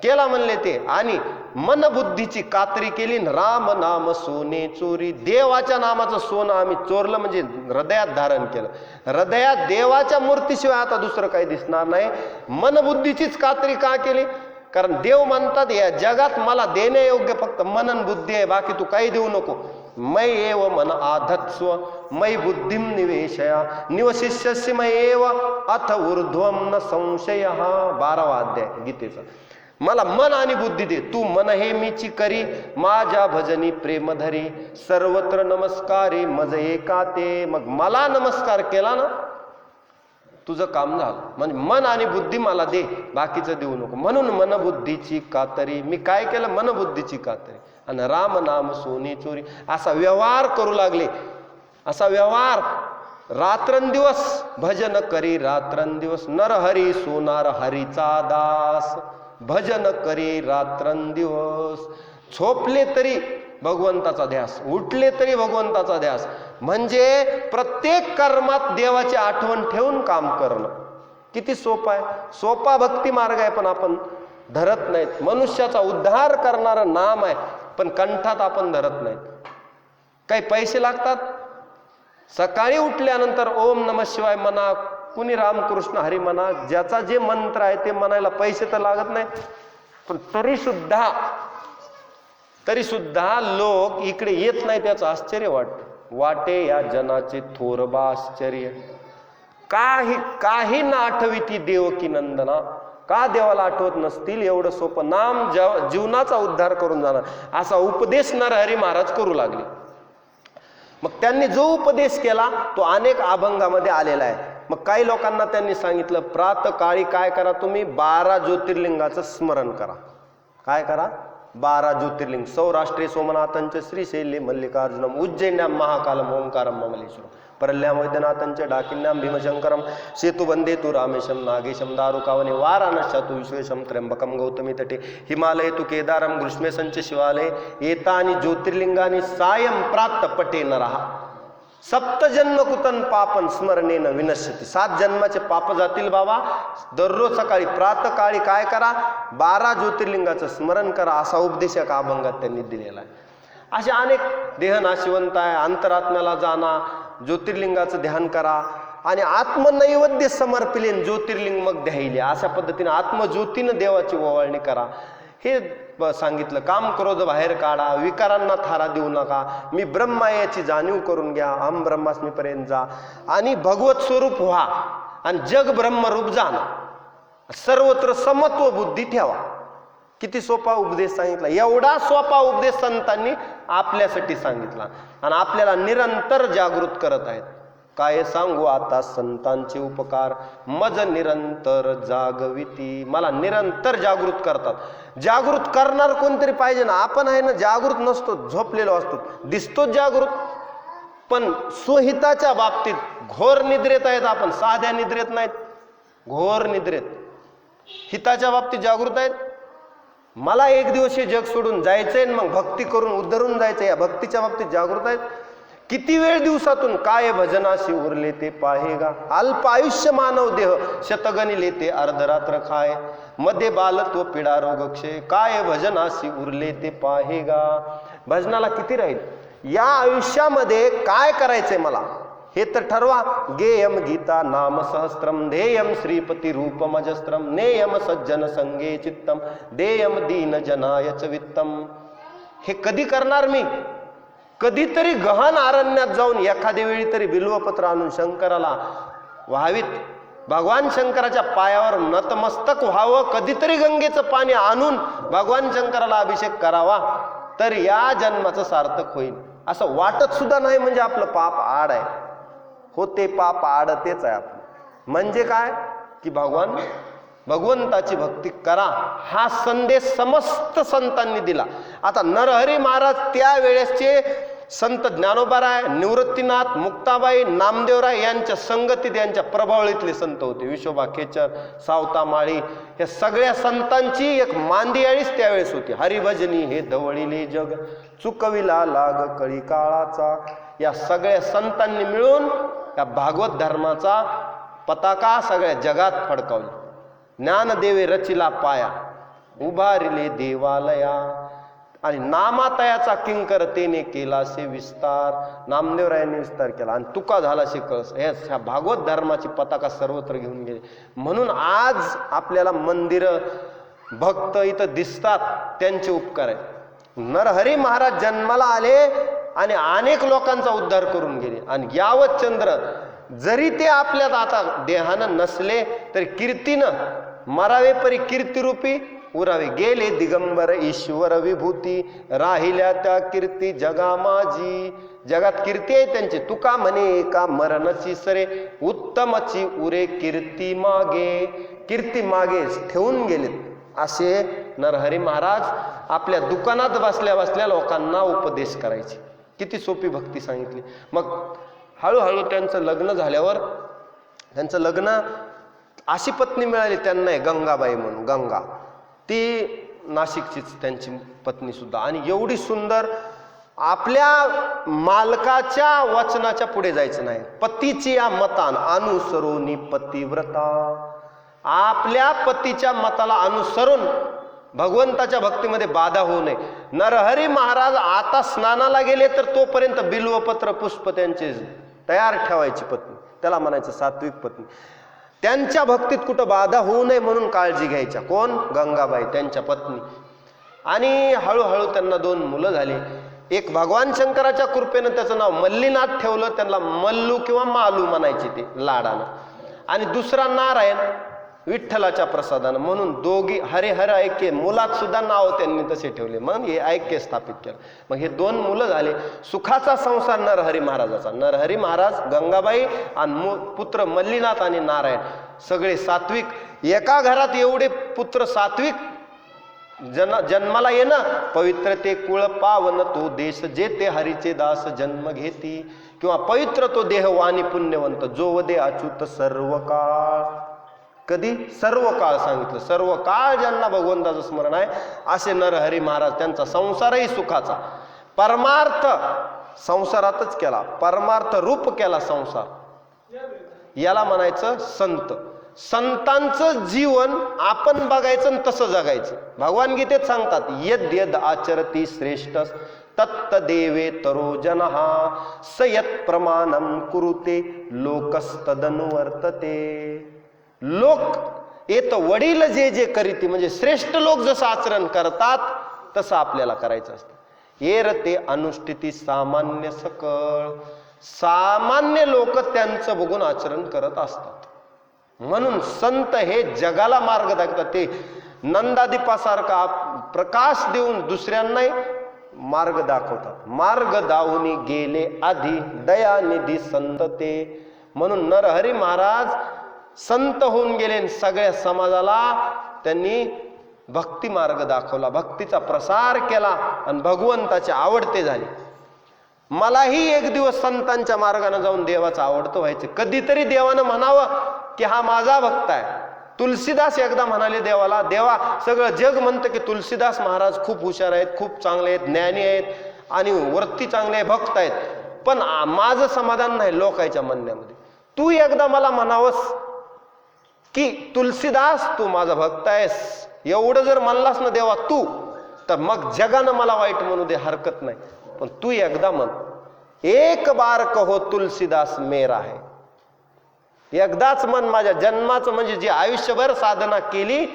केला म्हणले ते. आणि मनबुद्धीची कातरी केली. राम नाम सोने चोरी. देवाच्या नामाचं सोनं आम्ही चोरलं, म्हणजे हृदयात धारण केलं. हृदयात देवाच्या मूर्तीशिवाय आता दुसरं काही दिसणार नाही. मनबुद्धीचीच कातरी का केली? कारण देव म्हणतात या जगात मला देण्यायोग्य फक्त मनन बुद्धी आहे, बाकी तू काही देऊ नको. मै एव मन आधत्स्व मै बुद्धिम निवेशया निवशिष्यस्य मयेव अथ ऊर्ध्वम न संशय. 12वा अध्याय गीतेचा. मला मन आणि बुद्धी दे. तू मन हे मीची करी माझ्या भजनी प्रेम धरी. सर्वत्र नमस्कारी मज एका ते. मग मला नमस्कार केला ना, तुझं काम झालं. म्हणजे मन आणि बुद्धी मला दे, बाकीचं देऊ नको. म्हणून मनबुद्धीची कातरी. मी काय केलं? मनबुद्धीची कातरी. आणि राम नाम सोने चोरी. असा व्यवहार करू लागले. असा व्यवहार रात्रंदिवस भजन करी रात्रंदिवस. नरहरी सोनार हरीचा दास. भजन करी रात्रंदिवस. झोपले तरी भगवंताचा ध्यास, उठले तरी भगवंताचा ध्यास. म्हणजे प्रत्येक कर्मात देवाची आठवण ठेवून काम करणं. किती सोपं आहे. सोपा भक्ती मार्ग आहे, पण आपण धरत नाहीत. मनुष्याचा उद्धार करणारं नाम आहे, पण कंठात आपण धरत नाहीत. काही पैसे लागतात. सकाळी उठल्यानंतर ओम नमः शिवाय म्हणा, कुणी रामकृष्ण हरी म्हणा. ज्याचा जे मंत्र आहे ते म्हणायला पैसे तर लागत नाही. पण तरी सुद्धा लोक इकडे येत नाही. त्याचं आश्चर्य वाटे या जनाचे थोरबा आश्चर्य. काही ना आठविती देवकी नंदना. का देवाला आठवत नसतील? एवढं सोपं नाम जीवनाचा उद्धार करून जाणार, असा उपदेश नरहरी महाराज करू लागले. मग त्यांनी जो उपदेश केला तो अनेक अभंगामध्ये आलेला आहे. मग काही लोकांना त्यांनी सांगितलं, प्रातकाळी काय करा तुम्ही? 12 ज्योतिर्लिंगाचं स्मरण करा. काय करा? 12 ज्योतिर्लिंग. सौराष्ट्रे सोमनाथांच श्रीशैल्ये मल्लिकार्जुनम उज्जैन्याम महाकालम ओंकारम ममलेश्वरम. प्रल्यांवैद्यनाथंच डाकिन्यां भीमशंकरं सेतुबंधे तु रामेशं नागेशं दारुकावने वाराणस्या तु विश्वेशं त्र्यंबकं गौतमी तटे हिमालये तु केदारं ग्रीष्मे संच शिवालये एतानि ज्योतिर्लिंगानि सायं प्राप्त पटे नरः सप्तजन्म कुतन पापन स्मरणेन विनश्यती. 7 जन्माचे पाप जातील बाबा. दररोज सकाळी प्रातःकाळी काय करा, 12 ज्योतिर्लिंगाचं स्मरण करा, असा उपदेश एका अभंगात त्यांनी दिलेला आहे. असे अनेक देह नाशिवंत आहे. अंतरात्म्याला जाणा, ज्योतिर्लिंगाचं ध्यान करा आणि आत्मनैवेद्य समर्पिले ज्योतिर्लिंग मग द्यायले, अशा पद्धतीने आत्मज्योतीनं देवाची ओवाळणी करा हे सांगितलं. काम क्रोध बाहेर काढा, विकारांना थारा देऊ नका, मी ब्रह्म आहे याची जाणीव करून घ्या, अहम ब्रह्मास्मीपर्यंत जा आणि भगवत स्वरूप व्हा आणि जग ब्रह्मरूप जाणं, सर्वत्र समत्व बुद्धी ठेवा. किती सोपा उपदेश सांगितला. एवढा सोपा उपदेश संतांनी आपल्यासाठी सांगितला आणि आपल्याला निरंतर जागृत करत आहेत. काय सांगू आता संतांचे उपकार, मज निरंतर जागविती. मला निरंतर जागृत करतात. जागृत करणार कोणतरी पाहिजे ना. आपण आहे ना जागृत नसतो, झोपलेलो असतो, दिसतो जागृत, पण स्वहिताच्या बाबतीत घोर निद्रेत आहेत आपण. साध्या निद्रेत नाहीत, घोर निद्रेत. हिताच्या बाबतीत जागृत आहेत. मला एक दिवस हे जग सोडून जायचंय, मग भक्ती करून उद्धरून जायचं, या भक्तीच्या बाबतीत जागृत आहेत. किती वेळ दिवसातून काय भजनाशी उरले ते पाहेगा, अल्प आयुष्य मानव देह शतगणी लेते अर्धरात्र खाय, मध्ये बालत्व पिडा रोग क्षय, काय भजनाशी उरले ते पाहेगा. भजनाला किती राहील, या आयुष्यामध्ये काय करायचंय मला हे तर ठरवा. गेयम गीता नाम सहस्त्रम ध्येयम श्रीपती रूपमजस्त्रम नेयम सज्जन संगे चित्तम देयम दीन जनायच वित्तम. हे कधी करणार मी? कधीतरी गहन अरण्यात जाऊन एखाद्या वेळी तरी बिल्वपत्र आणून शंकराला व्हावीत, भगवान शंकराच्या पायावर नतमस्तक व्हावं, कधीतरी गंगेचं पाणी आणून भगवान शंकराला अभिषेक करावा, तर या जन्माचं सार्थक होईल. असं वाटत सुद्धा नाही म्हणजे आपलं पाप आड आहे. हो, ते पाप आड तेच आहे आपलं. म्हणजे काय की भगवंताची भक्ती करा, हा संदेश समस्त संतांनी दिला. आता नरहरी महाराज त्यावेळेसचे संत ज्ञानोबाराय, निवृत्तीनाथ, मुक्ताबाई, नामदेवराय यांच्या संगतीत यांच्या प्रभावळीतले संत होते. विश्वभा खेचर, सावता माळी, या सगळ्या संतांची एक मांदियाळीच त्यावेळेस होती. हरिभजनी हे धवळीले जग चुकविला लाग कळी काळाचा. या सगळ्या संतांनी मिळून या भागवत धर्माचा पताका सगळ्या जगात फडकावला. ज्ञानदेवे रचिला पाया, उभारिले देवालया आणि नामातयाचा किंकरतेने केला से विस्तार. नामदेवरायांनी विस्तार केला आणि तुका झाला शे कळस. ह्या भागवत धर्माची पताका सर्वत्र घेऊन गेले. म्हणून आज आपल्याला मंदिरं, भक्त इथं दिसतात, त्यांचे उपकार आहेत. नरहरी महाराज जन्माला आले आणि अनेक लोकांचा उद्धार करून गेले. आणि यावत चंद्र जरी ते आपल्यात आता देहानं नसले तरी कीर्तीनं मरावे परी कीर्तिरूपी उरावे. गेले दिगंबर ईश्वर विभूती, राहिल्या त्या कीर्ती जगा माझी. जगात कीर्ती आहे त्यांची. तुका म्हणे का मरणची सरे, उत्तमची उरे कीर्ती मागे. कीर्ती मागे ठेवून गेलेत असे नरहरी महाराज आपल्या दुकानात बसल्या बसल्या लोकांना उपदेश करायचे. किती सोपी भक्ती सांगितली. मग हळूहळू त्यांचं लग्न झाल्यावर, त्यांचं लग्न अशी पत्नी मिळाली त्यांना, गंगाबाई म्हणून. गंगा ती नाशिकचीच त्यांची पत्नी सुद्धा. आणि एवढी सुंदर, आपल्या मालकाच्या वचनाच्या पुढे जायचं नाही. पतीची या मतान अनुसरोनी पतिव्रता. आपल्या पतीच्या मताला अनुसरून भगवंताच्या भक्तीमध्ये बाधा होऊ नये. नरहरी महाराज आता स्नानाला गेले तर तोपर्यंत बिल्वपत्र पुष्प त्यांचे तयार ठेवायची पत्नी, त्याला म्हणायचं सात्विक पत्नी. त्यांच्या भक्तीत कुठं बाधा होऊ नये म्हणून काळजी घ्यायच्या. कोण? गंगाबाई, त्यांच्या पत्नी. आणि हळूहळू त्यांना 2 मुलं झाली. एक भगवान शंकराच्या कृपेनं त्याचं नाव मल्लीनाथ ठेवलं, त्यांना मल्लू किंवा मालू म्हणायचे ते लाडानं. आणि दुसरा नारायण, विठ्ठलाच्या प्रसादानं. म्हणून दोघी हरे हर ऐक्य, मुलात सुद्धा नाव त्यांनी तसे ठेवले, म्हणून हे ऐक्य स्थापित केलं. मग हे 2 मुलं झाले. सुखाचा संसार नरहरी महाराजाचा. नरहरी महाराज, गंगाबाई आणि पुत्र मल्लीनाथ आणि नारायण, सगळे सात्विक. एका घरात एवढे पुत्र सात्विक जन्माला येणं. पवित्र ते कुळ पावन तो देश, जेते हरीचे दास जन्म घेती. किंवा पवित्र तो देह वाणी पुण्यवंत जो वदे अच्युत सर्व काळ. कधी? सर्व काळ सांगितलं. सर्व काळ ज्यांना भगवंताचं स्मरण आहे असे नरहरी महाराज, त्यांचा संसारही सुखाचा, परमार्थ संसारातच केला, परमार्थ रूप केला संसार, याला म्हणायचं संत. संतांचं जीवन आपण बघायचं आणि तसं जगायचं. भगवान गीतेत सांगतात, यद यद आचरती श्रेष्ठ तत्त देवे तरो जनः स यत् प्रमाणम कुरुते लोकस्तदनुवर्तते. लोक येत वडील जे जे करीती, म्हणजे श्रेष्ठ लोक जसं आचरण करतात तसं आपल्याला करायचं असतं. येर ते अनुष्ठिती सामान्य सकळ. सामान्य लोक त्यांचं बघून आचरण करत असतात. म्हणून संत हे जगाला मार्ग दाखवतात. ते नंदादीपासारखा प्रकाश देऊन दुसऱ्यांनाही मार्ग दाखवतात. मार्ग दावूनी गेले आधी दयानिधी संत ते. म्हणून नरहरी महाराज संत होऊन गेले. सगळ्या समाजाला त्यांनी भक्ती मार्ग दाखवला, भक्तीचा प्रसार केला आणि भगवंताचे आवडते झाले. मलाही एक दिवस संतांच्या मार्गाने जाऊन देवाचं आवडतं व्हायचं. कधीतरी देवानं म्हणावं की हा माझा भक्त आहे. तुलसीदास एकदा म्हणाले देवाला, देवा सगळं जग म्हणतं की तुलसीदास महाराज खूप हुशार आहेत, खूप चांगले आहेत, ज्ञानी आहेत आणि वरती चांगले भक्त आहेत, पण माझं समाधान नाही लोकांच्या म्हणण्यामध्ये. तू एकदा मला म्हणावंस की तुलसीदास तू माझा भक्त आहेस, एवढं जर म्हणलास ना देवा तू, तर मग जगानं मला वाईट म्हणू दे, हरकत नाही, पण तू एकदा म्हण, एक बार कहो तुलसीदास मेरा है. एकदाच मन माझ्या जन्माचं, म्हणजे जी आयुष्यभर साधना केली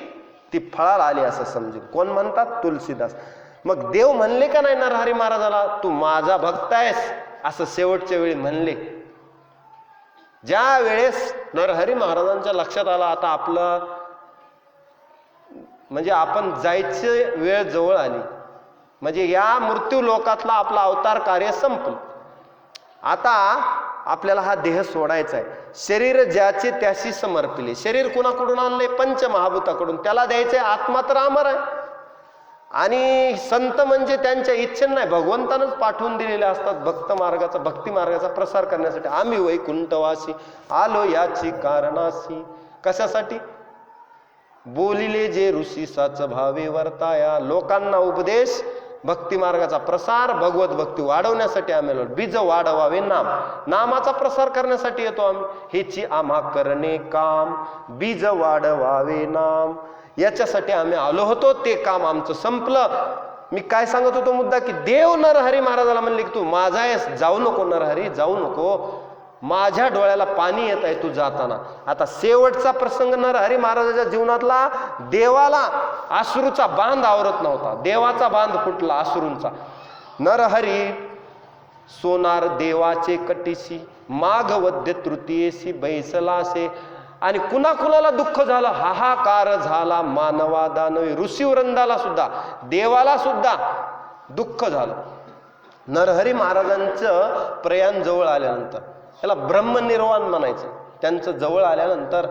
ती फळाला आली असं समजेल. कोण म्हणतात? तुलसीदास. मग देव म्हणले का नाही नरहरी महाराजाला, तू माझा भक्त आहेस, असं शेवटच्या वेळी म्हणले. ज्या वेळेस नरहरी महाराजांच्या लक्षात आला आता आपलं म्हणजे आपण जायची वेळ जवळ आली, म्हणजे या मृत्यू लोकातला आपला अवतार कार्य संपलं, आता आपल्याला हा देह सोडायचा आहे. शरीर ज्याचे त्याशी समर्पिले. शरीर कुणाकडून आणले? पंचमहाभूताकडून. त्याला द्यायचंय. आत्मा तर अमर आहे. आणि संत म्हणजे त्यांच्या इच्छेने नाही, भगवंतानंच पाठवून दिलेले असतात भक्त मार्गाचा, भक्ती मार्गाचा प्रसार करण्यासाठी. आम्ही वैकुंठवासी आलो याची कारणासी. कशासाठी? बोलिले जे ऋषी साच भावे वर्ताया. लोकांना उपदेश, भक्ती मार्गाचा प्रसार, भगवत भक्ती वाढवण्यासाठी आम्ही आलो. बीज वाढवावे नाम, नामाचा प्रसार करण्यासाठी येतो आम्ही. हेची आम्हा करणे काम, बीज वाढवावे नाम, याच्यासाठी आम्ही आलो होतो. ते काम आमचं संपलं. मी काय सांगत होतो मुद्दा, की देव नरहरी महाराजाला म्हणले की तू माझा आहेस, जाऊ नको नरहरी, जाऊ नको, माझ्या डोळ्याला पाणी येत आहे तू जाताना. आता शेवटचा प्रसंग नरहरी महाराजाच्या जीवनातला, देवाला अश्रूचा बांध आवरत नव्हता, देवाचा बांध फुटला अश्रूंचा. नरहरी सोनार देवाचे कटीशी, माघवद्य तृतीयेशी बैसलासे. आणि कुणाकुणाला दुःख झालं, हाहाकार झाला मानवा दानवे. ऋषीवृंदाला सुद्धा, देवाला सुद्धा दुःख झालं. नरहरी महाराजांचं प्रयाण जवळ आल्यानंतर, त्याला ब्रह्मनिर्वाण म्हणायचं, त्यांचं जवळ आल्यानंतर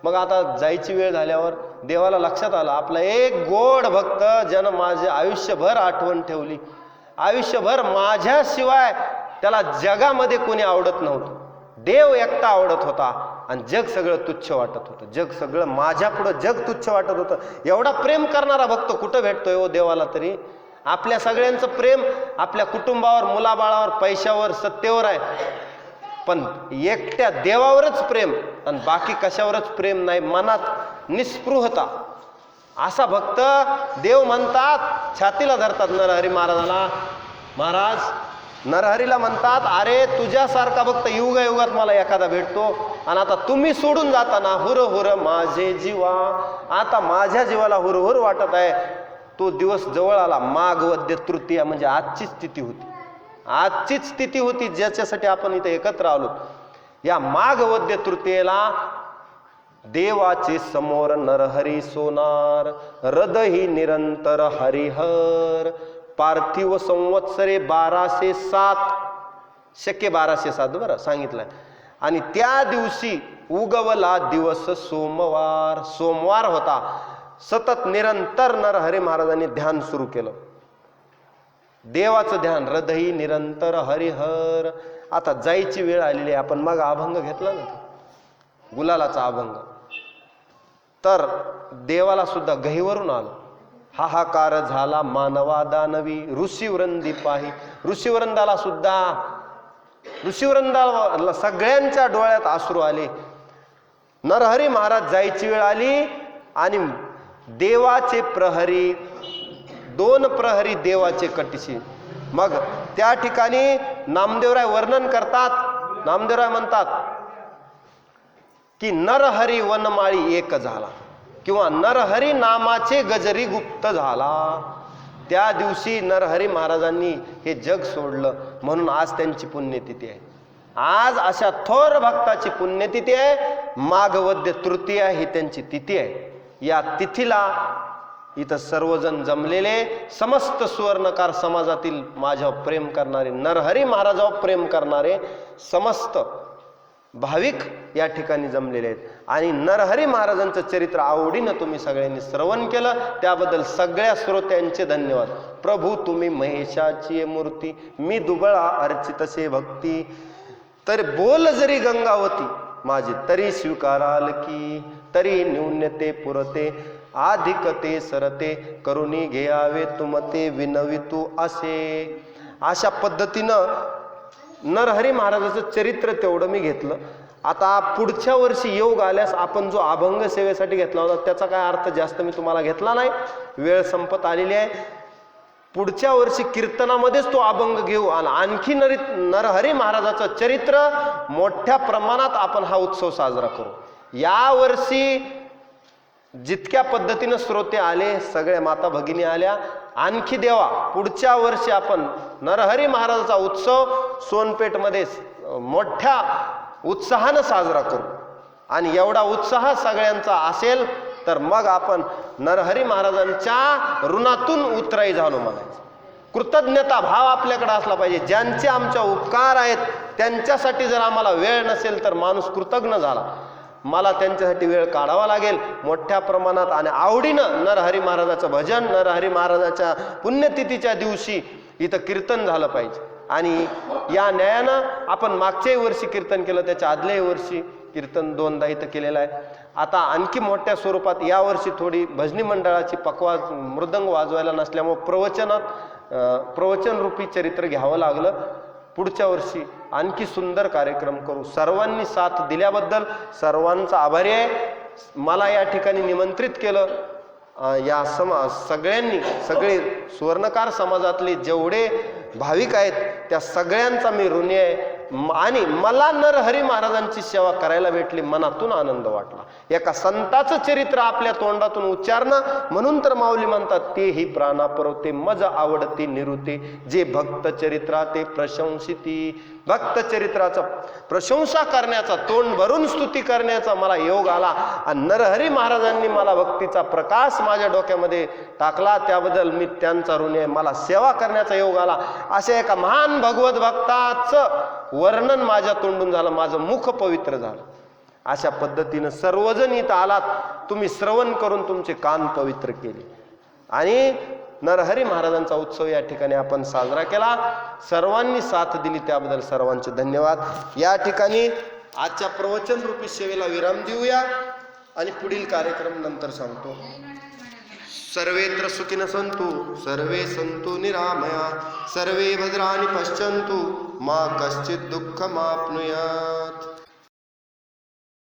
मग आता जायची वेळ झाल्यावर देवाला लक्षात आलं, आपला एक गोड भक्त ज्यानं माझे आयुष्यभर आठवण ठेवली, आयुष्यभर माझ्याशिवाय त्याला जगामध्ये कोणी आवडत नव्हतं, देव एकटा आवडत होता आणि जग सगळं तुच्छ वाटत होतं, जग सगळं माझ्या पुढं जग तुच्छ वाटत होतं. एवढा प्रेम करणारा भक्त कुठं भेटतोय हो देवाला तरी? आपल्या सगळ्यांचं प्रेम आपल्या कुटुंबावर, मुलाबाळावर, पैशावर, सत्तेवर आहे, पण एकट्या देवावरच प्रेम आणि बाकी कशावरच प्रेम नाही, मनात निस्पृहता. असा भक्त देव म्हणतात, छातीला धरतात नरहरी महाराजाला. महाराज नरहरीला म्हणतात, अरे तुझ्यासारखा भक्त युगायुगात मला एखादा भेटतो आणि आता तुम्ही सोडून जाताना हुर हुर माझे जीवा, आता माझ्या जीवाला हुरहुर वाटत आहे. तो दिवस जवळ आला. माघवद्य तृतीया म्हणजे आजची स्थिती होती, आजचीच स्थिती होती ज्याच्यासाठी आपण इथे एकत्र आलो. या माघवद्य तृतीयेला देवाचे समोर नरहरी सोनार, हृदही निरंतर हरिहर. पार्थिव संवत्सरे 1207, शक्य 1207 बरं सांगितलंय. आणि त्या दिवशी उगवला दिवस सोमवार, सोमवार होता. सतत निरंतर नरहरी महाराजांनी ध्यान सुरू केलं, देवाचं ध्यान, हृदयी निरंतर हरिहर. आता जायची वेळ आलेली आहे. आपण मग अभंग घेतला ना, गुलालाचा अभंग, तर देवाला सुद्धा गहीवरून आलो. हाहाकार झाला मानवा दानवी, ऋषीवृंदी पाही. ऋषीवृंदाला सगळ्यांच्या डोळ्यात अश्रू आले. नरहरी महाराज जायची वेळ आली आणि देवाचे प्रहरी, 2 प्रहरी देवाचे कटिशी. मग त्या ठिकाणी नामदेवराय वर्णन करतात, नामदेवराय म्हणतात की नरहरी वनमाळी एक झाला, किंवा नरहरी नामाचे गजरी गुप्त झाला. त्या दिवशी नरहरी महाराजांनी हे जग सोडलं, म्हणून आज त्यांची पुण्यतिथी आहे. आज अशा थोर भक्ताची पुण्यतिथी आहे. माघवद्य तृतीया ही त्यांची तिथी आहे. या तिथीला इथं सर्वजण जमलेले, समस्त सुवर्णकार समाजातील माझ्यावर प्रेम करणारे, नरहरी महाराजावर प्रेम करणारे समस्त भाविक या ठिकाणी जमलेले आहेत. आणि नरहरी महाराजांचं चरित्र आवडीनं तुम्ही सगळ्यांनी श्रवण केलं, त्याबद्दल सगळ्या श्रोत्यांचे धन्यवाद. प्रभू तुम्ही महेशाची मूर्ती, मी दुबळा अर्चितसे भक्ती. तर बोल जरी गंगावती माझी, तरी स्वीकाराल की. तरी न्यून्यते पुरते अधिकते सरते, करुणी घ्यावे तुमते विनवितू असे. अशा पद्धतीनं नरहरी महाराजाचं चरित्र तेवढं मी घेतलं. आता पुढच्या वर्षी योग आल्यास आपण जो अभंग सेवेसाठी घेतला होता त्याचा काय अर्थ जास्त मी तुम्हाला घेतला नाही, वेळ संपत आलेली आहे. पुढच्या वर्षी कीर्तनामध्येच तो अभंग घेऊ आणि आणखी नरहरी महाराजाचं चरित्र मोठ्या प्रमाणात आपण हा उत्सव साजरा करू. या वर्षी जितक्या पद्धतीनं श्रोते आले, सगळ्या माता भगिनी आल्या, आणखी देवा पुढच्या वर्षी आपण नरहरी महाराजाचा उत्सव सोनपेठमध्ये मोठ्या उत्साहानं साजरा करू. आणि एवढा उत्साह सगळ्यांचा असेल तर मग आपण नरहरी महाराजांच्या ऋणातून उतराई झालो म्हणायचं. कृतज्ञता भाव आपल्याकडे असला पाहिजे. ज्यांचे आमच्या उपकार आहेत त्यांच्यासाठी जर आम्हाला वेळ नसेल तर माणूस कृतज्ञ झाला. मला त्यांच्यासाठी वेळ काढावा लागेल मोठ्या प्रमाणात आणि आवडीनं. नरहरी महाराजाचं भजन, नरहरी महाराजाच्या पुण्यतिथीच्या दिवशी इथं कीर्तन झालं पाहिजे. आणि या न्यायानं आपण मागच्याही वर्षी कीर्तन केलं, त्याच्या आदल्याही वर्षी कीर्तन 2दा इथं केलेलं आहे. आता आणखी मोठ्या स्वरूपात यावर्षी थोडी भजनी मंडळाची पकवाज मृदंग वाजवायला नसल्यामुळे प्रवचन रूपी चरित्र घ्यावं लागलं. पुढच्या वर्षी आणखी सुंदर कार्यक्रम करू. सर्वांनी साथ दिल्याबद्दल सर्वांचा आभारी आहे. मला या ठिकाणी निमंत्रित केलं या सगळे सुवर्णकार समाजातले जेवढे भाविक आहेत त्या सगळ्यांचा मी ऋणी आहे. आणि मला नरहरी महाराजांची सेवा करायला भेटली, मनातून आनंद वाटला. एका संताचं चरित्र आपल्या तोंडातून उच्चारणं, म्हणून तर माऊली म्हणतात तेही प्राणा परवते मज आवडते निरुते, जे भक्त चरित्रा ते प्रशंसिती. भक्त चरित्राचा प्रशंसा करण्याचा, तोंड भरून स्तुती करण्याचा मला योग आला. आणि नरहरी महाराजांनी मला भक्तीचा प्रकाश माझ्या डोक्यामध्ये टाकला, त्याबद्दल मी त्यांचा ऋणी आहे. मला सेवा करण्याचा योग आला. अशा एका महान भगवत भक्ताचं वर्णन माझ्या तोंडून झालं, माझं मुख पवित्र झालं. अशा पद्धतीनं सर्वजण इथं आलात, तुम्ही श्रवण करून तुमचे कान पवित्र केले आणि नरहरी महाराजांचा उत्सव या ठिकाणी आपण साजरा केला. सर्वांनी साथ दिली त्याबद्दल सर्वांचे धन्यवाद. या ठिकाणी आजच्या प्रवचन रूपी सेवेला विराम देऊया आणि पुढील कार्यक्रम नंतर सांगतो. सर्वेत्र सुखिनः सन्तु सर्वे सन्तु निरामया सर्वे भद्राणि पश्यन्तु मा कश्चित् दुःखमाप्नुयात्.